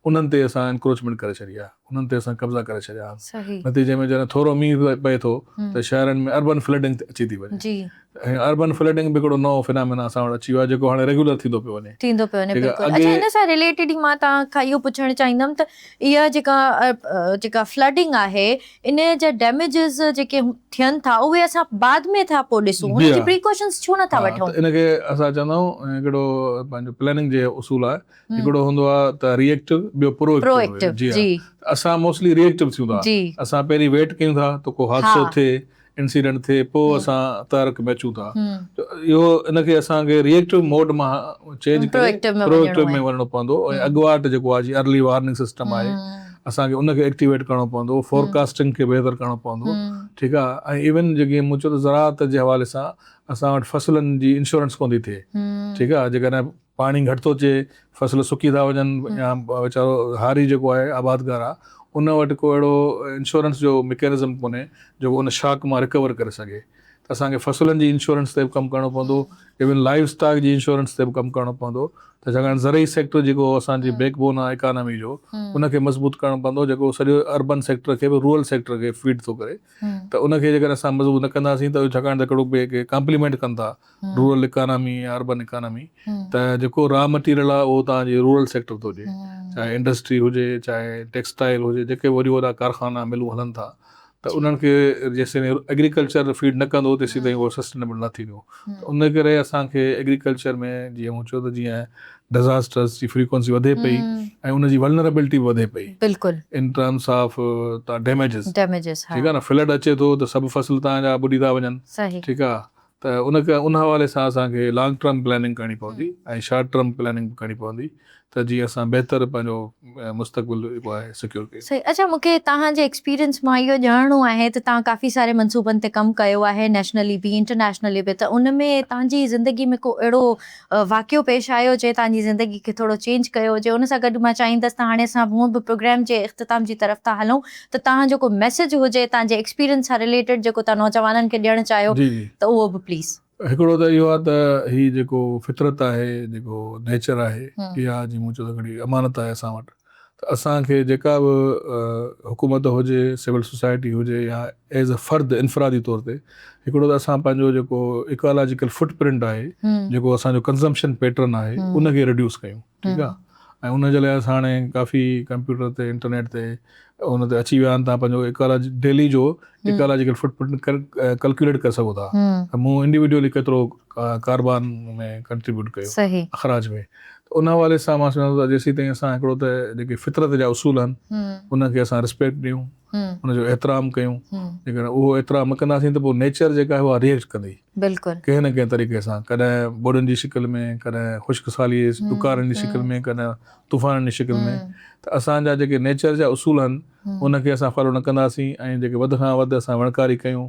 उन्हनि ते असां एनक्रोचमेंट करे छॾी आहे, उन्हनि ते असां कब्ज़ा करे छॾिया आहिनि। नतीजे में जॾहिं थोरो मींहुं पए थो त शहरनि में अर्बन फ्लडिंग अची थी वञे ऐं अर्बन फ्लडिंग बि हिकिड़ो नओं फिनोमेना असां वटि अची वियो आहे जेको हाणे रेगुलर थींदो पियो वञे। अच्छा, हिन सां रिलेटेड ई मां तव्हां खां इहो पुछणु चाहींदमि त इहा जेका फ्लडिंग आहे इन जा डैमेजिस जेके थियनि था उहे असां बाद में था पोइ ॾिसूं, उनजी प्रिकॉशन्स छो नथा वठूं? इनखे असां चवंदा आहियूं हिकिड़ो पंहिंजो प्लानिंग जे उसूल आहे, हिकिड़ो हूंदो आहे त रिएक्टिव, ॿियो प्रोएक्टिव। जी असां मोस्टली रिएक्टिव थियूं था, असां पहिरीं वेट कयूं था त को हादसो थिए, इंसिडेंट थिए, पोइ असां तहरीक में अचूं था। इहो इनखे असांखे रिएक्टिव मोड मां चेंज करे प्रोएक्टिव में वञिणो पवंदो ऐं अॻुवाट जेको आहे जीअं अर्ली वार्निंग सिस्टम आहे असांखे उनखे एक्टिवेट करिणो पवंदो, फोरकास्टिंग खे बहितर करिणो पवंदो। ठीकु आहे। ऐं इवन जेकी मूं चयो त ज़राअत जे हवाले सां असां वटि फसलनि जी इंश्योरेंस कोन थी थिए। ठीकु आहे। जेकॾहिं पाणी घटि थो अचे, फसल सुकी था वञनि या वीचारो हारी जेको आहे आबादगार आहे उन वटि को अहिड़ो इंश्योरेंस जो मैकेनिज़म कोन्हे जेको उन शॉक मां रिकवर करे सघे। त असांखे फसलनि जी इंश्योरेंस ते बि कमु करिणो पवंदो, इवन लाइव स्टॉक जी इंश्योरेंस ते बि कमु करिणो पवंदो। त छाकाणि ज़रूरी सेक्टर जेको असांजी बैकबोन आहे इकानमी जो उनखे मज़बूत करिणो पवंदो, जेको सॼो अर्बन सेक्टर खे बि रूरल सेक्टर खे फीड थो करे। त उनखे जेकर असां मज़बूत न कंदासीं त छाकाणि त हिकिड़ो ॿिए खे कॉम्प्लीमेंट कनि था रूरल इकानमी या अर्बन इकानमी, त जेको रॉ मटीरियल आहे उहो तव्हांजी रूरल सेक्टर थो हुजे, चाहे इंडस्ट्री हुजे, चाहे टेक्सटाइल हुजे, जेके वॾी वॾा कारखाना मिलूं हलनि था, त उन्हनि खे जेसिताईं एग्रीकल्चर फीड न कंदो तेसिताईं उहो सस्टेनेबल न थींदो। त उन करे असांखे एग्रीकल्चर में जीअं मूं चयो त जीअं डिज़ास्टर्स जी फ्रीक्वेंसी वधे पई ऐं उनजी वल्नरेबिलिटी बि वधे पई इन टर्म्स ऑफ डैमेजिस। ठीकु आहे न। फ्लड अचे थो त सभु फसल तव्हांजा बुॾी था वञनि। ठीकु आहे। त उन हवाले सां असांखे लॉन्ग टर्म प्लानिंग करणी पवंदी ऐं शॉर्ट टर्म प्लानिंग करणी पवंदी त जीअं असां बहितर पंहिंजो मुस्तक़बिल जेको आहे सिक्योर कयूं। सही। अच्छा, मूंखे तव्हांजे एक्सपीरियंस मां इहो ॼाणणो आहे त तव्हां काफ़ी सारे मनसूबनि ते कमु कयो आहे, नेशनली बि इंटरनेशनली बि, त उन में तव्हांजी ज़िंदगी में को अहिड़ो वाक़ियो पेश आयो जे तव्हांजी ज़िंदगी खे थोरो चेंज कयो हुजे? उन सां गॾु मां चाहींदसि त हाणे असां हूअं बि प्रोग्राम जे इख़्तिताम जी तरफ़ था हलूं, त तव्हांजो को मैसेज हुजे तव्हांजे एक्सपीरियंस सां रिलेटेड जेको तव्हां नौजवाननि खे ॾियणु चाहियो जी जी। त उहो बि प्लीज़। हिकिड़ो त इहो आहे त हीउ जेको फितरत आहे, जेको नेचर आहे, इहा जीअं मूं चयो हिकिड़ी अमानत आहे असां वटि। त असांखे जेका बि हुकूमत हुजे, सिविल सोसाइटी हुजे या एज़ अ फर्द इनफरादी तौर ते, हिकिड़ो त असां पंहिंजो जेको इकोलॉजिकल फुटप्रिंट आहे, जेको असांजो कंज़म्पशन पैटर्न आहे, उनखे रिड्यूस कयूं। ठीकु आहे। ऐं उनजे लाइ असां हाणे काफ़ी कंप्यूटर ते, इंटरनेट ते उन ते अची विया आहिनि। तव्हां पंहिंजो डेली जो इकोलॉजिकल फुटप्रिंट कैलकुलेट करे सघो था। मूं इंडिविजुअली केतिरो कारबान में कंट्रीब्यूट कयो, अख़राज में। उन हवाले सां मां सम्झां थो जेसीं ताईं असां हिकिड़ो त जेके फितरत जा उसूल आहिनि उनखे असां रिस्पेक्ट ॾियूं, उनजो एतिराम कयूं। जेकॾहिं उहो एतिराम कंदासीं त पोइ नेचर जेका आहे उहा रिएक्ट कंदी बिल्कुलु कंहिं न कंहिं तरीक़े सां, कॾहिं ॿोॾियुनि जी शिकिल में, कॾहिं ख़ुश्क साली ॾुकारनि जी शिकिल में, कॾहिं तूफ़ाननि जी शिकिल में। त असांजा जेके नेचर जा उसूल आहिनि उनखे असां फॉलो न कंदासीं ऐं जेके वधि खां वधि असां वणकारी कयूं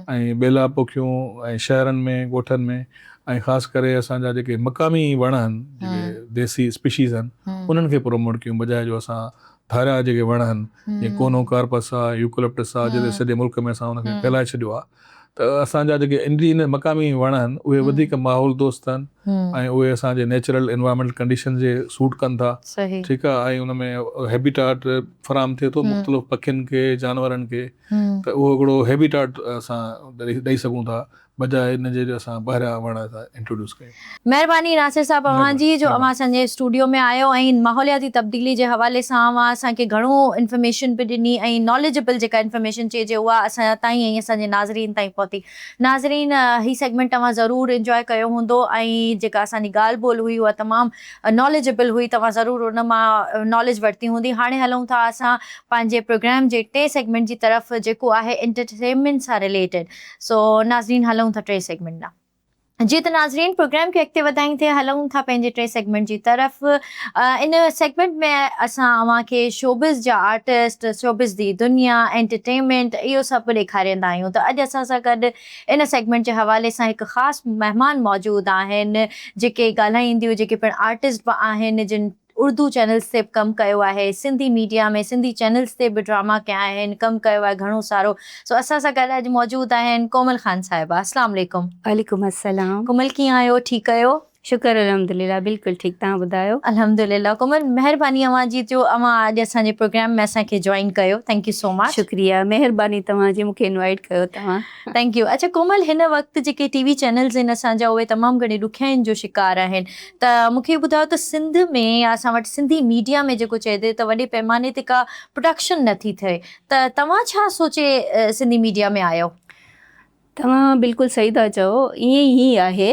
ऐं बेला पोखियूं ऐं शहरनि में, ॻोठनि में, ऐं ख़ासि करे असांजा जेके मक़ामी वण आहिनि, जेके देसी स्पीशीज़ आहिनि, उन्हनि खे प्रोमोट कयूं, बजाए जो असां धारिया जेके वण आहिनि, जीअं कोनो कार्पस आहे, यूकलिप्टस आहे, जॾहिं सॼे मुल्क में असां उनखे फैलाए छॾियो आहे। त असांजा जेके इंडियन मक़ामी वण आहिनि उहे वधीक माहौल दोस्त आहिनि ऐं उहे असांजे नेचुरल एनवायरमेंटल कंडीशन जे सूट कनि था। ठीकु आहे। ऐं उन में हैबिटाट फराहम थिए थो मुख़्तलिफ़ पखियुनि खे, जानवरनि खे। त उहो हिकिड़ो हैबिटाट असां ॾेई सघूं था, बजाए इन जे असां ॿाहिरियां वण था इंट्रोड्यूस कयूं। महिरबानी नासिर साहब अव्हांजी जो अव्हां असांजे स्टूडियो में आयो ऐं माहौलियाती तब्दीली जे हवाले सां अव्हां असांखे घणो इंफॉर्मेशन बि ॾिनी ऐं नॉलेजेबल जेका इंफॉर्मेशन चइजे उहा असां ताईं ऐं असांजे नाज़रीन ताईं पहुती। नाज़रीन, ही सेगमेंट तव्हां ज़रूरु इंजॉय कयो हूंदो ऐं जेका असांजी ॻाल्हि ॿोल हुई उहा तमामु नॉलेजेबल हुई, तव्हां ज़रूरु उन मां नॉलेज वरिती हूंदी। हाणे हलूं था असां पंहिंजे प्रोग्राम जे टे सेगमेंट जी तरफ़ जेको आहे एंटरटेनमेंट सां रिलेटेड। सो नाज़रीन, हलूं था टे सेगमेंट ॾांहुं। जी त नाज़रीन, प्रोग्राम खे अॻिते वधाईंदे हलूं था पंहिंजे टे सेगमेंट जी तरफ़। इन सेगमेंट में असां अव्हांखे शोबिज़ जा आर्टिस्ट, शोबिज़ जी दुनिया, एंटरटेनमेंट, इहो सभु ॾेखारींदा आहियूं। त अॼु असां सां गॾु इन सेगमेंट जे हवाले सां हिकु ख़ासि महिमान मौजूदु आहिनि जेके ॻाल्हाईंदियूं, जेके पिणु आर्टिस्ट बि आहिनि, जिन उर्दू चैनल्स ते बि कमु कयो आहे, सिंधी मीडिया में, सिंधी चैनल्स ते बि ड्रामा कया आहिनि, कमु कयो आहे घणो सारो। सो असां सां गॾु अॼु मौजूदु आहिनि कोमल ख़ान साहिबा। अस्सलाम वालेकुम। वालेकुम अस्सलाम। कोमल, कीअं आहियो? ठीकु आहियो? शुक्र अल्हम्दुलिल्लाह, बिल्कुलु ठीकु। तव्हां ॿुधायो? अल्हम्दुलिल्लाह। कोमल, महिरबानी अव्हांजी जो अव्हां अॼु असांजे प्रोग्राम में असांखे जॉइन कयो। Thank you so much. शुक्रिया, महिरबानी तव्हांजी, मूंखे इनवाइट कयो तव्हां। Thank U. अच्छा कोमल, हिन वक़्तु जेके टीवी चैनल्स आहिनि असांजा उहे तमामु घणी ॾुखियाईनि जो शिकार आहिनि। त मूंखे ॿुधायो त सिंध में या असां वटि सिंधी मीडिया में जेको चइजे त वॾे पैमाने ते का प्रोडक्शन नथी थिए, त तव्हां छा सोचे सिंधी मीडिया में आयो? तव्हां बिल्कुलु सही था चओ, ईअं ई आहे।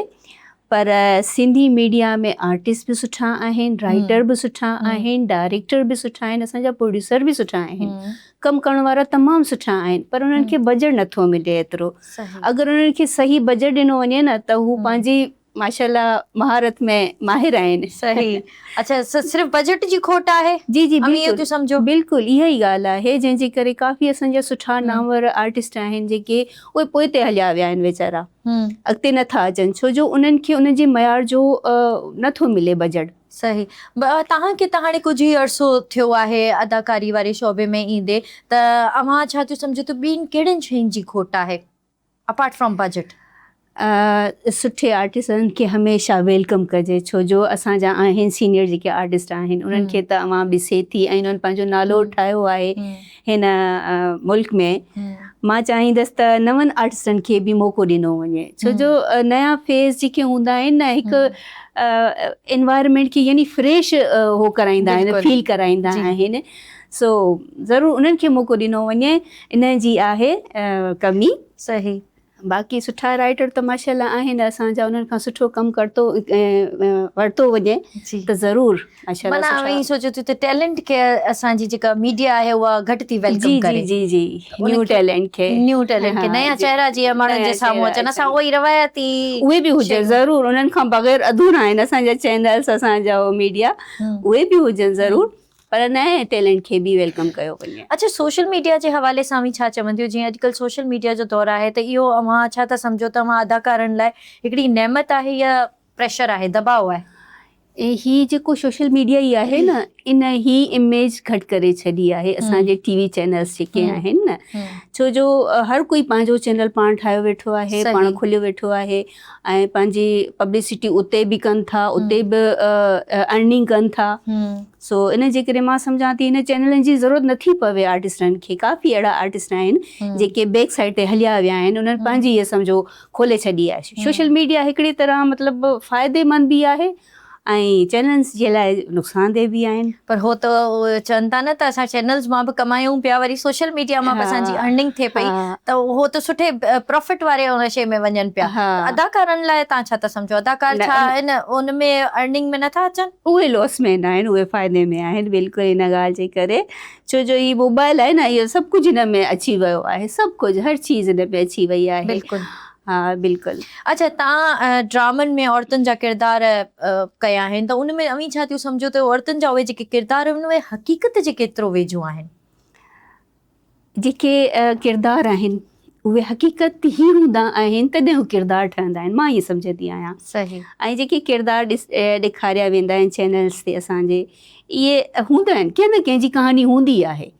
पर सिंधी मीडिया में आर्टिस्ट बि सुठा आहिनि, राइटर बि सुठा आहिनि, डायरेक्टर बि सुठा आहिनि, असांजा प्रोड्यूसर बि सुठा आहिनि, कमु करण वारा तमामु सुठा आहिनि, पर उन्हनि खे बजट नथो मिले एतिरो। अगरि उन्हनि खे सही बजट ॾिनो वञे न त हू पंहिंजी माशाल्लाह महारत में माहिर आहिनि। सही। अच्छा, सिर्फ़ु बजट जी खोट आहे? जी जी, बिल्कुलु सम्झो। बिल्कुलु इहा ई ॻाल्हि आहे, जंहिंजे करे काफ़ी असांजा सुठा नामवर आर्टिस्ट आहिनि जेके उहे पोइ ते हलिया विया आहिनि वीचारा, अॻिते नथा अचनि, छो जो उन्हनि खे उन्हनि जे मयार जो नथो मिले बजट। सही। तव्हांखे त हाणे कुझु ई अरसो थियो आहे अदाकारी वारे शोबे में ईंदे, त अव्हां छा थियो सम्झो त ॿियनि कहिड़ियुनि शयुनि जी खोट आहे अपार्ट फ्रॉम बजट? सुठे आर्टिस्टनि खे हमेशह वेलकम कजे, छो जो असांजा आहिनि सीनियर जेके आर्टिस्ट आहिनि उन्हनि खे त अवां ॾिसे थी ऐं उन्हनि पंहिंजो नालो ठाहियो आहे हिन मुल्क में। मां चाहींदसि त नवनि आर्टिस्टनि खे बि मौक़ो ॾिनो वञे, छो जो नया फेस जेके हूंदा आहिनि न, हिकु एनवायरमेंट खे यानी फ्रेश हो कराईंदा आहिनि, फील कराईंदा आहिनि। सो ज़रूरु उन्हनि खे मौक़ो ॾिनो वञे, इन जी आहे कमी। सही। बाक़ी सुठा राइटर त माशाल्लाह आहिनि असांजा, उन्हनि खां सुठो कमु वरितो वञे जी त ज़रूरु माशाल्लाह माना सुठा। ईअं सोचो थी त टैलेंट खे असांजी जेका मीडिया आहे उहा घटि थी वेलकम जी करे। जी जी न्यू टैलेंट खे, न्यू टैलेंट खे, नया चेहरा जीअं माण्हुनि जे साम्हूं अचनि, असां उहो ई रवायती उहे बि हुजनि ज़रूरु, उन्हनि खां बग़ैर अधूरा आहिनि असांजा चैनल्स, असांजा मीडिया, उहे बि हुजनि ज़रूरु, पर नए टैलेंट खे बि वेलकम कयो वञे। अच्छा, सोशल मीडिया जे हवाले सां बि छा चवंदियूं, जीअं अॼुकल्ह सोशल मीडिया जो दौरु आहे त इहो अव्हां छा था सम्झो त अव्हां अदाकारनि लाइ हिकिड़ी नेमत आहे या प्रेशर आहे, दबाव आहे? ही जेको सोशल मीडिया ई आहे न, इन ही इमेज घटि करे छॾी आहे असांजे टीवी चैनल्स जेके आहिनि न, छो जो हर कोई पंहिंजो चैनल पाण ठाहियो वेठो आहे, पाण खोलियो वेठो आहे, ऐं पंहिंजी पब्लिसिटी उते बि कनि था, उते बि अर्निंग कनि था। सो इन जे करे मां सम्झां थी इन चैनलनि जी ज़रूरत नथी पवे आर्टिस्टनि खे। काफ़ी अहिड़ा आर्टिस्ट आहिनि जेके बैक साइड ते हलिया विया आहिनि, उन्हनि पंहिंजी इहा सम्झो खोले छॾी आहे। सोशल मीडिया हिकिड़ी तरह मतिलबु फ़ाइदेमंद बि आहे ऐं चैनल्स जे लाइ नुक़सानदेह बि आहिनि। पर हो त चवनि था न त असां चैनल्स मां बि कमायूं पिया, वरी सोशल मीडिया मां बि असांजी अर्निंग थिए पई, त हो त सुठे प्रॉफिट वारे उन शइ में वञनि पिया। अदाकारनि लाइ तव्हां छा था सम्झो, अदाकार छा इन उन में अर्निंग में नथा अचनि? उहे लॉस में न आहिनि, उहे फ़ाइदे में आहिनि बिल्कुलु इन ॻाल्हि जे करे, छो जो ही मोबाइल आहे न, इहो सभु कुझु हिन में अची वियो आहे, सभु कुझु हर चीज़ हिन में अची वई आहे। बिल्कुलु, हा बिल्कुलु। अच्छा, तव्हां ड्रामनि में औरतुनि जा किरदार कया आहिनि, त उन में अवी छा थियूं सम्झो त औरतुनि जा उहे जेके किरदार आहिनि उहे हक़ीक़त जे केतिरो वेझो आहिनि? जेके किरदार आहिनि उहे हक़ीक़त ई हूंदा आहिनि, तॾहिं हू किरदार ठहंदा आहिनि, मां ईअं सम्झंदी आहियां। सही। ऐं जेके किरदार ॾेखारिया वेंदा आहिनि चैनल्स ते असांजे, इहे हूंदा आहिनि, कंहिं न कंहिंजी कहानी हूंदी आहे।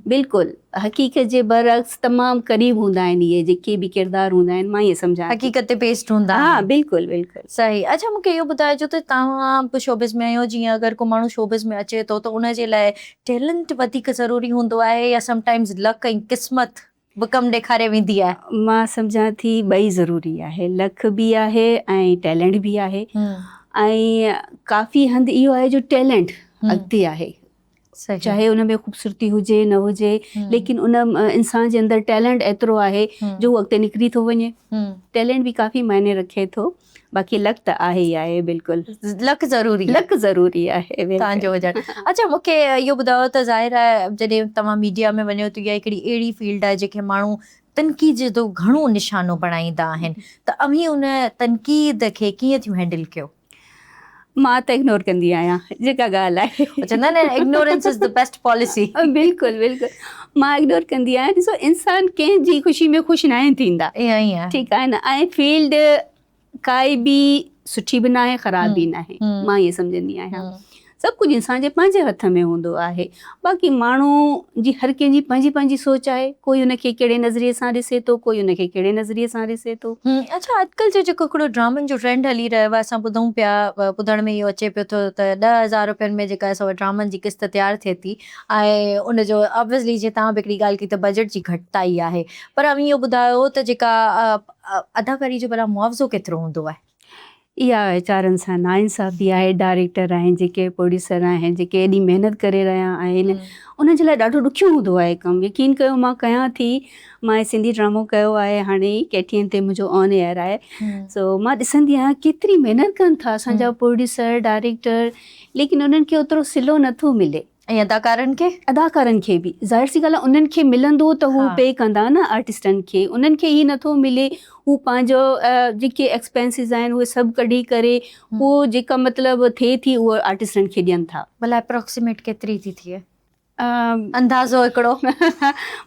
बिल्कुलु हक़ीक़त जे बरअक्स तमामु क़रीब हूंदा आहिनि इहे जेके बि किरदार हूंदा आहिनि, मां ईअं सम्झां हक़ीक़त ते बेस्ड हूंदा। हा बिल्कुलु बिल्कुलु सही। अच्छा, मूंखे इहो ॿुधाइजो त तव्हां बि शोबिज़ में आहियो, जीअं अगरि को माण्हू शोबिज़ में अचे थो त उन जे लाइ टैलेंट वधीक ज़रूरी हूंदो आहे या समटाइम्स लक ऐं क़िस्मत बि कमु ॾेखारे वेंदी आहे? मां सम्झां थी ॿई ज़रूरी आहे, लक बि आहे ऐं टैलेंट बि आहे। ऐं काफ़ी हंधि इहो आहे जो टैलेंट अॻिते आहे, चाहे उन में ख़ूबसूरती हुजे न हुजे, लेकिन उन इंसान जे अंदरि टैलेंट एतिरो आहे जो उहो अॻिते निकिरी थो वञे। टैलेंट बि काफ़ी मायने रखे थो, बाक़ी लक त आहे ई आहे, बिल्कुलु लक ज़रूरी, लक ज़रूरी आहे तव्हांजो हुजणु। अच्छा, मूंखे इहो ॿुधायो त ज़ाहिर आहे जॾहिं तव्हां मीडिया में वञो त इहा हिकिड़ी अहिड़ी फील्ड आहे जेके माण्हू तनक़ीद जो घणो निशानो बणाईंदा आहिनि, त अवी उन तनक़ीद खे कीअं थियूं हैंडल कयो? मां त इग्नोर कंदी आहियां, जेका ॻाल्हि आहे। चवंदा आहिनि ignorance is the best policy. बिल्कुलु बिल्कुलु मां इग्नोर कंदी आहियां। ॾिसो, इंसान कंहिंजी ख़ुशी में ख़ुशि न आहिनि थींदा, ईअं ई आहे, ठीकु आहे न, ऐं फील्ड काई बि सुठी बि न आहे, ख़राब बि न आहे, मां ईअं सम्झंदी आहियां। सभु कुझु इंसान जे पंहिंजे हथ में हूंदो आहे, बाक़ी माण्हू जी हर कंहिंजी पंहिंजी पंहिंजी सोच आहे, कोई उनखे कहिड़े नज़रिए सां ॾिसे थो, कोई उनखे कहिड़े नज़रिए सां ॾिसे थो। अच्छा, अॼुकल्ह जो जेको हिकिड़ो ड्रामनि जो ट्रेंड हली रहियो आहे, असां ॿुधूं पिया, ॿुधण में इहो अचे पियो थो त 10,000 रुपयनि में जेका असां ड्रामनि जी क़िस्त तयारु थिए थी, ऐं उनजो ऑब्वियसली जीअं तव्हां बि हिकिड़ी ॻाल्हि कई त बजट जी घटिताई आहे, पर अवी इहो ॿुधायो त जेका अदाकारी जो भला मुआवज़ो केतिरो हूंदो आहे? इहा वीचारनि सां नाइंसाफ़ी आहे। डायरेक्टर आहिनि, जेके प्रोड्यूसर आहिनि, जेके एॾी महिनत करे रहिया आहिनि, उन्हनि जे लाइ ॾाढो ॾुखियो हूंदो आहे कमु। यकीन कयो, मां कयां थी, मां सिंधी ड्रामो कयो आहे, हाणे KTN ते मुंहिंजो ऑन एयर आहे। सो मां ॾिसंदी आहियां केतिरी महिनत कनि था असांजा प्रोड्यूसर, डायरेक्टर, लेकिन उन्हनि खे ओतिरो सिलो नथो मिले। ऐं अदाकारनि खे बि ज़ाहिर सी ॻाल्हि आहे, उन्हनि खे मिलंदो त हू पे कंदा न आर्टिस्टनि खे, उन्हनि खे ई नथो मिले, हू पंहिंजो जेके एक्सपेंसिस आहिनि उहे सभु कढी करे पोइ जेका मतिलबु थिए थी उहो आर्टिस्टनि खे ॾियनि था। भला अप्रोक्सीमेट केतिरी थी थिए अंदाज़ो हिकिड़ो?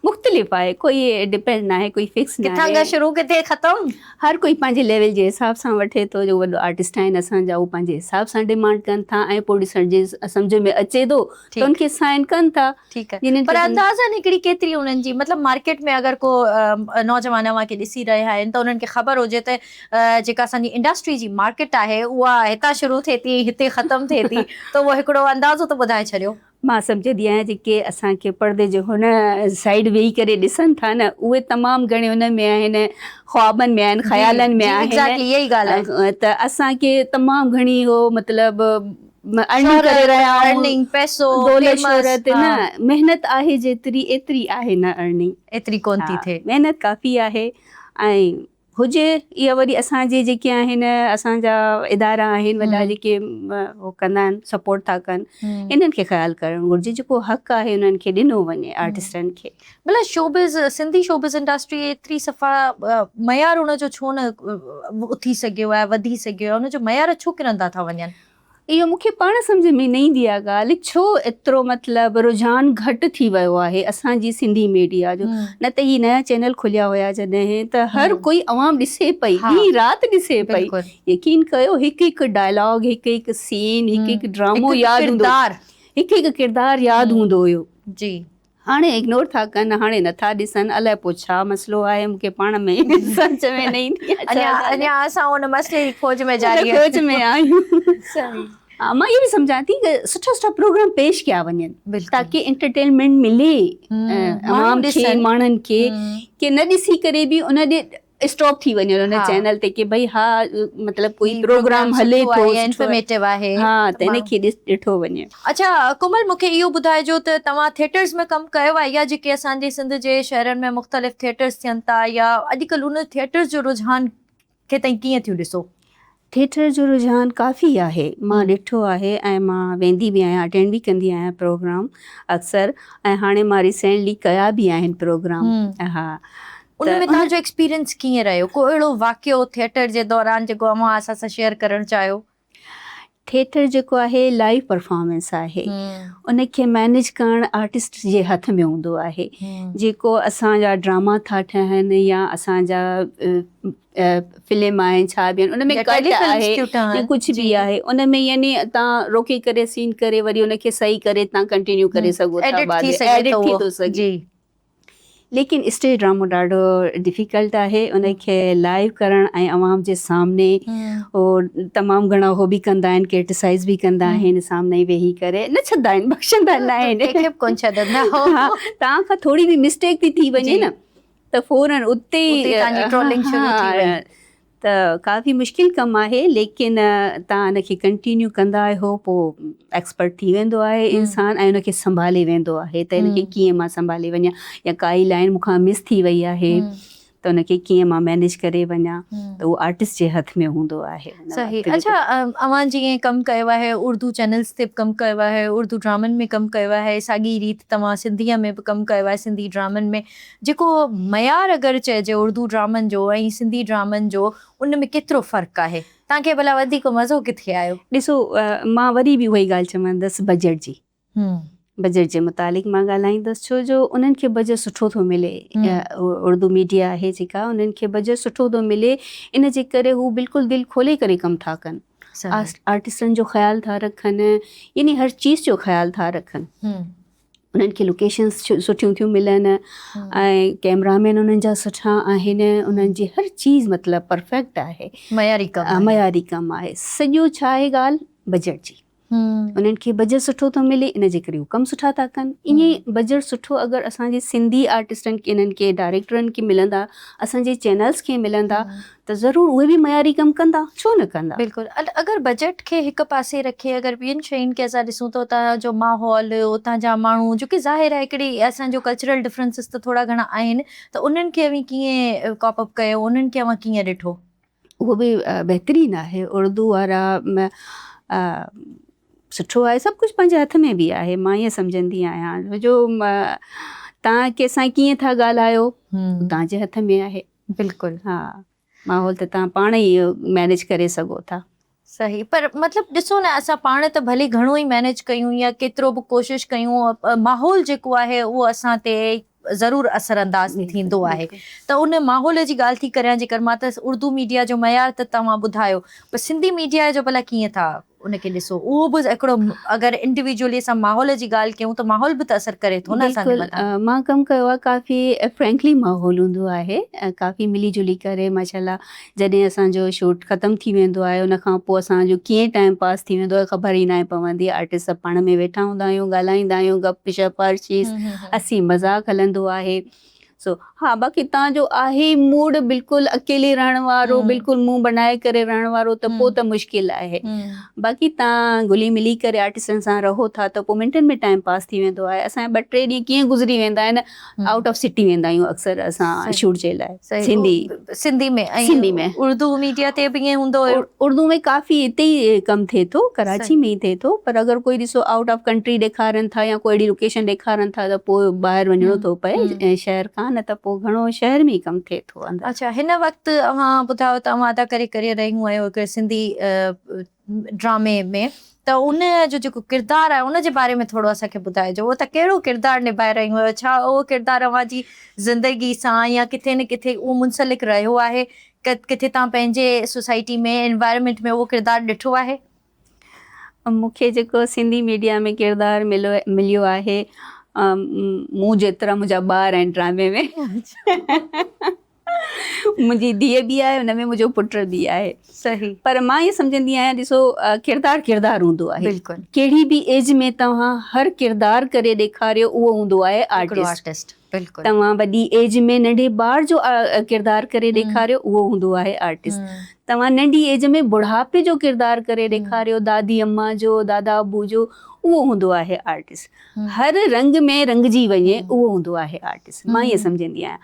मुख़्तलिफ़ आहे, कोई डिपेंड न आहे, कोई फिक्स न आहे। किथां खां शुरू किथे ख़तमु? हर कोई पंहिंजे लेवल जे हिसाब सां वठे थो। जो वॾो आर्टिस्ट आहिनि असांजा, उहो पंहिंजे हिसाब सां डिमांड कनि था, ऐं प्रोड्यूसर जे सम्झ में अचे थो त उनखे साइन कनि था। ठीकु आहे, पर अंदाज़न हिकिड़ी केतिरी उन्हनि जी, मतिलबु मार्केट में अगरि को नौजवान अव्हांखे ॾिसी रहिया आहिनि त उन्हनि खे ख़बर हुजे त जेका असांजी इंडस्ट्री जी मार्केट आहे उहा हितां शुरू थिए थी, हिते ख़तमु थिए थी, त उहो हिकिड़ो अंदाज़ो त ॿुधाए छॾियो। मां सम्झंदी आहियां जेके असांखे पर्दे जे हुन साइड वेही करे ॾिसनि था न, उहे तमामु घणे हुन में आहिनि, ख्वाबनि में आहिनि, ख़्यालनि में आहिनि। इहा ई ॻाल्हि आहे त असांखे तमामु घणी हो मतिलबु अर्निंग करे रहिया आहियूं, पैसो, दौलत, शोहरत, न महिनत आहे जेतिरी एतिरी आहे न अर्निंग, एतिरी कोन थी थिए। महिनत काफ़ी आहे, ऐं हुजे इहा वरी असांजे जेके आहिनि असांजा इदारा आहिनि वॾा जेके हो कंदा आहिनि सपोर्ट था कनि इन्हनि खे ख़्यालु करणु घुरिजे जेको हक़ आहे उन्हनि खे ॾिनो वञे आर्टिस्टनि खे मतिलबु शोबिज़ सिंधी शोबिज़ इंडस्ट्री एतिरी सफ़ा मयार हुनजो छो न उथी सघियो आहे वधी सघियो आहे हुनजो मयार छो किरंदा था वञनि इहो मूंखे पाण सम्झ में न ईंदी आहे ॻाल्हि छो एतिरो मतिलबु रुझान घटि थी वियो आहे असांजी सिंधी मीडिया जो न त ही नया चैनल खुलिया हुया जॾहिं त हर कोई आवाम ॾिसे पई ॾींहुं राति ॾिसे पई यकीन कयो हिकु हिकु डायलॉग हिकु हिकु सीन हिकु हिकु ड्रामो यादि हूंदो हिकु हिकु किरदारु यादि हूंदो हुयो जी हाणे इग्नोर था कनि हाणे नथा ॾिसनि अलाए पोइ छा मसइलो आहे मूंखे पाण में सम्झ में न ईंदी अञा असां हुन मसइले जी खोज में जारी खोज में आहियूं मां इहो बि सम्झां थी कि सुठा सुठा प्रोग्राम पेश कया वञनि ताकी एंटरटेनमेंट मिले आवाम खे माण्हुनि खे कि न ॾिसी करे बि उन ॾे स्टॉप थी वञे उन चैनल ते कि भई हा मतिलबु कोई प्रोग्राम हले थो इंफॉर्मेटिव आहे हा त इनखे ॾिठो वञे अच्छा कोमल मूंखे इहो ॿुधाइजो त तव्हां थिएटर्स में कमु कयो आहे या जेके असांजे सिंध जे शहरनि में मुख़्तलिफ़ थिएटर्स थियनि था या अॼुकल्ह उन थिएटर्स जो रुझान खे तव्हां कीअं थियूं ॾिसो थिएटर जो रुझान काफ़ी आहे मां ॾिठो आहे ऐं मां वेंदी बि आहियां अटेंड बि कंदी आहियां प्रोग्राम अक्सर ऐं हाणे मां रिसेंटली कया बि आहिनि प्रोग्राम हा उनमें तव्हांजो एक्सपीरियंस कीअं रहियो को अहिड़ो वाक़ियो थिएटर जे दौरान जेको अव्हां असां सां शेयर करणु चाहियो थिएटर जेको आहे लाइव परफॉर्मेंस आहे उनखे मैनेज करणु आर्टिस्ट जे हथ में हूंदो आहे जेको असांजा ड्रामा था ठहनि या असांजा फिल्म आहिनि छा बि आहिनि उन में कट आहे या कुझु बि आहे उन में यानी तव्हां रोके करे सीन करे वरी उनखे सही करे तव्हां कंटिन्यू करे सघो था एडिट थी थो सघे लेकिन स्टेज ड्रामो ॾाढो डिफ़िकल्ट आहे उनखे लाइव करणु ऐं अवाम जे सामने उहो तमामु घणा हो बि कंदा आहिनि क्रिटिसाइज़ बि कंदा आहिनि सामने वेही करे न छॾंदा आहिनि बख़्शंदा न आहिनि कोन छॾंदा हा तव्हां खां थोरी बि मिस्टेक थी वञे न त फ़ौरन उते त काफ़ी मुश्किल कमु आहे लेकिन तव्हां इनखे कंटिन्यू कंदा आहियो पोइ एक्सपर्ट थी वेंदो आहे इंसान ऐं उनखे संभाले वेंदो आहे त इनखे कीअं मां संभाले वञा या काई लाइन मूंखां मिस थी वई आहे त उनखे कीअं मां मैनेज करे वञा त उहो आर्टिस्ट जे हथ में हूंदो आहे सही अच्छा अव्हां जीअं कमु कयो आहे उर्दू चैनल्स ते बि कमु कयो आहे उर्दू ड्रामनि में कमु कयो आहे साॻी रीति तव्हां सिंधीअ में बि कमु कयो आहे सिंधी ड्रामनि में जेको मयार अगरि चइजे उर्दू ड्रामनि जो ऐं सिंधी ड्रामनि जो उन में केतिरो फ़र्क़ु आहे तव्हांखे भला वधीक मज़ो किथे आयो ॾिसो मां वरी बि उहा ई ॻाल्हि चवंदसि बजट जी बजट जे मुतालिक़ मां ॻाल्हाईंदसि छो जो उन्हनि खे बजट सुठो थो मिले उर्दू मीडिया आहे जेका उन्हनि खे बजट सुठो थो मिले इन जे करे हू बिल्कुलु दिलि खोले करे कमु था कनि आर्टिस्टनि जो ख़्यालु था रखनि यानी हर चीज़ जो ख़्यालु था रखनि उन्हनि खे लोकेशन्स सुठियूं थियूं मिलनि ऐं कैमरामैन उन्हनि जा सुठा आहिनि उन्हनि जी हर चीज़ मतिलबु परफेक्ट आहे मयारी कमु आहे सॼो छा आहे ॻाल्हि बजट जी उन्हनि खे बजट सुठो थो मिले इन जे करे हू कमु सुठा था कनि ईअं बजट सुठो अगरि असांजे सिंधी आर्टिस्टनि खे इन्हनि खे डायरेक्टरनि खे मिलंदा असांजे चैनल्स खे मिलंदा त ज़रूरु उहे बि मयारी कमु कंदा छो न कंदा बिल्कुलु अगरि बजट खे हिकु पासे रखे अगरि ॿियनि शयुनि खे असां ॾिसूं त उतां जो माहौल उतां जा माण्हू जो की ज़ाहिर आहे हिकिड़ी असांजो कल्चरल डिफरेंसिस त थोरा घणा आहिनि त उन्हनि खे बि कीअं कॉप अप कयो उन्हनि खे अव्हां कीअं ॾिठो उहो बि बहितरीनु आहे उर्दू वारा सुठो आहे सभु कुझु पंहिंजे हथ में बि आहे मां ईअं सम्झंदी आहियां जो तव्हां कंहिंसां कीअं था ॻाल्हायो तव्हांजे हथ में आहे बिल्कुलु हा माहौल त तव्हां पाण ई मैनेज करे सघो था सही पर मतिलबु ॾिसो न असां पाण त भले घणो ई मैनेज कयूं या केतिरो बि कोशिशि कयूं माहौल जेको आहे उहो असां ते ज़रूरु असरअंदाज़ थींदो आहे त उन माहौल जी ॻाल्हि थी करियां जेकर मां त उर्दू मीडिया जो मयार त तव्हां ॿुधायो पर सिंधी मीडिया जो भला कीअं था उनखे ॾिसो उहो बि हिकिड़ो अगरि इंडिविजुअली असां माहौल जी ॻाल्हि कयूं त माहौल बि त असरु करे थो न असांखे मां कमु कयो आहे काफ़ी फ्रैंकली माहौल हूंदो आहे काफ़ी मिली जुली करे माशाल्लाह जॾहिं असांजो शूट ख़तमु थी वेंदो आहे उन खां पोइ असांजो कीअं टाइम पास थी वेंदो आहे ख़बर ई न पवंदी आर्टिस्ट सभु पाण में वेठा हूंदा आहियूं ॻाल्हाईंदा आहियूं गप शप हर चीज़ हसी मज़ाक हलंदो आहे सो हा बाक़ी तव्हांजो आहे मूड बिल्कुलु अकेले रहण वारो बिल्कुलु मुंहुं बनाए करे रहण वारो त पोइ त मुश्किल आहे बाक़ी तव्हां घुली मिली करे आर्टिस्टनि सां रहो था त पोइ मिंटनि में टाइम पास थी वेंदो आहे असांजा 2-3 ॾींहं कीअं गुज़री वेंदा आहिनि आउट ऑफ सिटी वेंदा आहियूं अक्सर असां शूट जे लाइ सिंधी में उर्दू मीडिया ते बि ईअं हूंदो हुयो उर्दू में काफ़ी हिते ई कमु थिए थो कराची में ई थिए थो पर अगरि कोई ॾिसो आउट ऑफ कंट्री ॾेखारनि था या कोई अहिड़ी लोकेशन ॾेखारनि था त पोइ ॿाहिरि वञिणो थो पए शहर खां न त पोइ घणो शहर में ई कमु थिए थो अंदरि अच्छा हिन वक़्तु अवां ॿुधायो तव्हां अदाकारी करे रहियूं आहियो हिकु सिंधी ड्रामे में त उन जो जेको किरदारु आहे उन जे बारे में थोरो असांखे ॿुधाइजो उहो त कहिड़ो किरदारु निभाए रहियूं आहियो छा उहो किरदारु अव्हांजी ज़िंदगी सां या किथे न किथे उहो मुंसलिक रहियो आहे किथे तव्हां पंहिंजे सोसाइटी में एनवायरमेंट में उहो किरदारु ॾिठो आहे मूंखे जेको सिंधी मीडिया में किरदारु मिलियो आहे मूं जेतिरा मुंहिंजा ॿार आहिनि ड्रामे में मुंहिंजी धीअ बि आहे हुन में मुंहिंजो पुट बि आहे सही पर मां ईअं सम्झंदी आहियां ॾिसो किरदारु हूंदो आहे बिल्कुलु कहिड़ी बि एज में तव्हां हर किरदारु करे ॾेखारियो उहो हूंदो आहे आर्टिस्ट बिल्कुलु तव्हां वॾी एज में नंढे ॿार जो किरदारु करे ॾेखारियो उहो हूंदो आहे आर्टिस्ट तव्हां नंढी एज में बुढ़ापे जो किरदारु करे ॾेखारियो दादी अम्मा जो दादा अबू जो उहो हूंदो आहे आर्टिस्ट हर रंग में रंगजी वञे उहो हूंदो आहे आर्टिस्ट मां ईअं सम्झंदी आहियां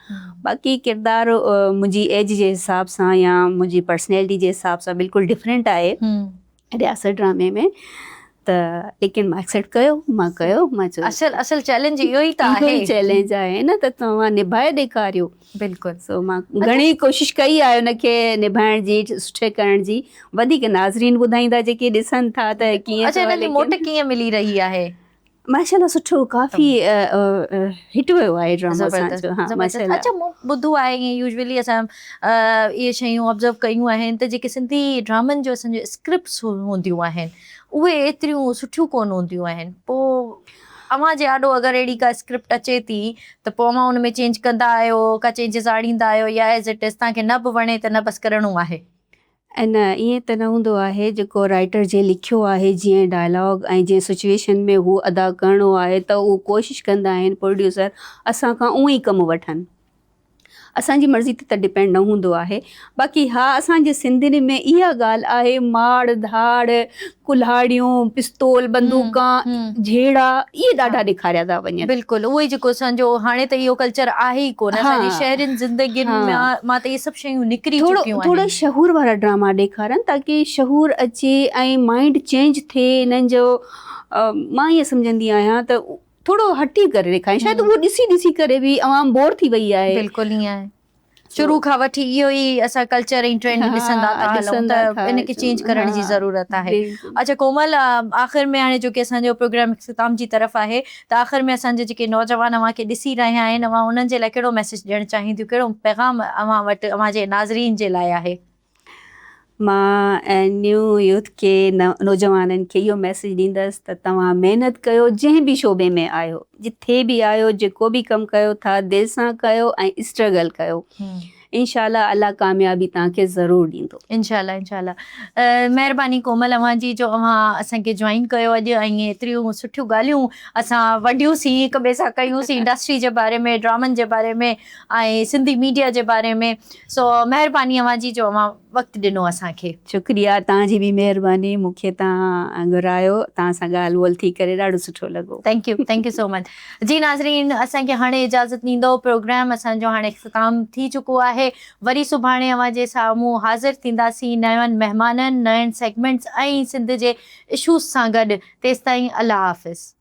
बाक़ी किरदारु मुंहिंजी एज जे हिसाब सां या मुंहिंजी पर्सनैलिटी जे हिसाब सां बिल्कुलु डिफरेंट आहे रियासत ड्रामे में त लेकिन मां एक्सेप्ट कयो मां चयो असल चैलेंज इहो ई त आहे चैलेंज आहे न त तव्हां निभाए ॾेखारियो बिल्कुलु सो मां घणी कोशिशि कई आहे उनखे निभाइण जी सुठे करण जी वधीक नाज़रीन ॿुधाईंदा जेके ॾिसनि था त कीअं अच्छा हिन जी मोट कीअं मिली रही आहे माशाल्लाह सुठो काफ़ी हिट वियो आहे ड्रामा असांजो हा माशाल्लाह अच्छा मूं ॿुधो आहे ईअं यूजुअली असां इहे शयूं ऑब्ज़र्व कयूं आहिनि त जेके सिंधी ड्रामनि जो असांजो स्क्रिप्ट्स हूंदियूं आहिनि उहे एतिरियूं सुठियूं कोन हूंदियूं आहिनि पोइ अव्हां जे आॾो अगरि अहिड़ी का स्क्रिप्ट अचे थी त पोइ अव्हां उन में चेंज कंदा आहियो का चेंजिस आणींदा आहियो या एज़ इट इज़ तव्हांखे न बि वणे त न बसि करिणो आहे ऐं न ईअं त न हूंदो आहे जेको राइटर जे लिखियो आहे जीअं डायलॉग ऐं जीअं सिचुएशन में हू अदा करिणो आहे त उहो कोशिशि कंदा आहिनि प्रोड्यूसर असां खां उहो ई कमु वठनि असांजी मर्ज़ी ते त डिपेंड न हूंदो आहे बाक़ी हा असांजे सिंधियुनि में इहा ॻाल्हि आहे माड़ धाड़ कुल्हाड़ियूं पिस्तौल बंदूकां झेड़ा इहे ॾाढा ॾेखारिया था वञनि बिल्कुलु उहो ई जेको असांजो हाणे त इहो कल्चर आहे ई कोन असांजी शहरनि ज़िंदगियुनि मां त इहे सभु शयूं निकिरी चुकियूं आहिनि थोड़ा शहूर वारा ड्रामा ॾेखारनि ताकी शहूर अचे ऐं माइंड चेंज थिए हिननि जो मां ईअं सम्झंदी आहियां त थोरो हटी करे ॾेखारिनि शायदि उहो ॾिसी करे बि अवाम बोर थी वई आहे बिल्कुलु ईअं आहे शुरू खां वठी इहो ई असां कल्चर ऐं ट्रेंड ॾिसंदा था हलूं त इनखे चेंज करण जी ज़रूरत आहे अच्छा कोमल आख़िर में हाणे जो की असांजो प्रोग्राम इख़्तिताम जी तरफ़ आहे त आख़िर में असांजे जेके नौजवान अव्हांखे ॾिसी रहिया आहिनि अव्हां उन्हनि जे लाइ कहिड़ो मैसेज ॾियणु चाहींदियूं कहिड़ो पैगाम अव्हां वटि अव्हांजे नाज़रीन जे लाइ आहे मां न्यू यूथ खे नौजवाननि खे इहो मैसेज ॾींदसि त तव्हां महिनत कयो जंहिं बि शोबे में आहियो जिथे बि आहियो जेको बि कमु कयो था दिलि सां कयो ऐं स्ट्रगल कयो इंशाल्लाह अल्लाह कामयाबी तव्हांखे ज़रूरु ॾींदो इंशाल्लाह महिरबानी कोमल अव्हांजी जो अव्हां असांखे जॉइन कयो अॼु ऐं एतिरियूं सुठियूं ॻाल्हियूं असां वंडियूंसीं हिक ॿिए सां कयूंसीं इंडस्ट्री जे बारे में ड्रामनि जे बारे में ऐं सिंधी मीडिया जे बारे में सो महिरबानी अव्हांजी जो अव्हां वक़्तु ॾिनो असांखे शुक्रिया तव्हांजी बि महिरबानी मूंखे तव्हां घुरायो तव्हां सां ॻाल्हि ॿोल थी करे ॾाढो सुठो लॻो थैंक यू सो मच जी नाज़रीन असांखे हाणे इजाज़त ॾींदो प्रोग्राम असांजो हाणे इख़्तिताम थी चुको आहे वरी सुभाणे अव्हांजे साम्हूं हाज़िर थींदासीं नयनि महिमाननि नयनि सेगमेंट्स ऐं सिंध जे इशूज़ सां गॾु तेसिताईं अल्लाह हाफ़िज़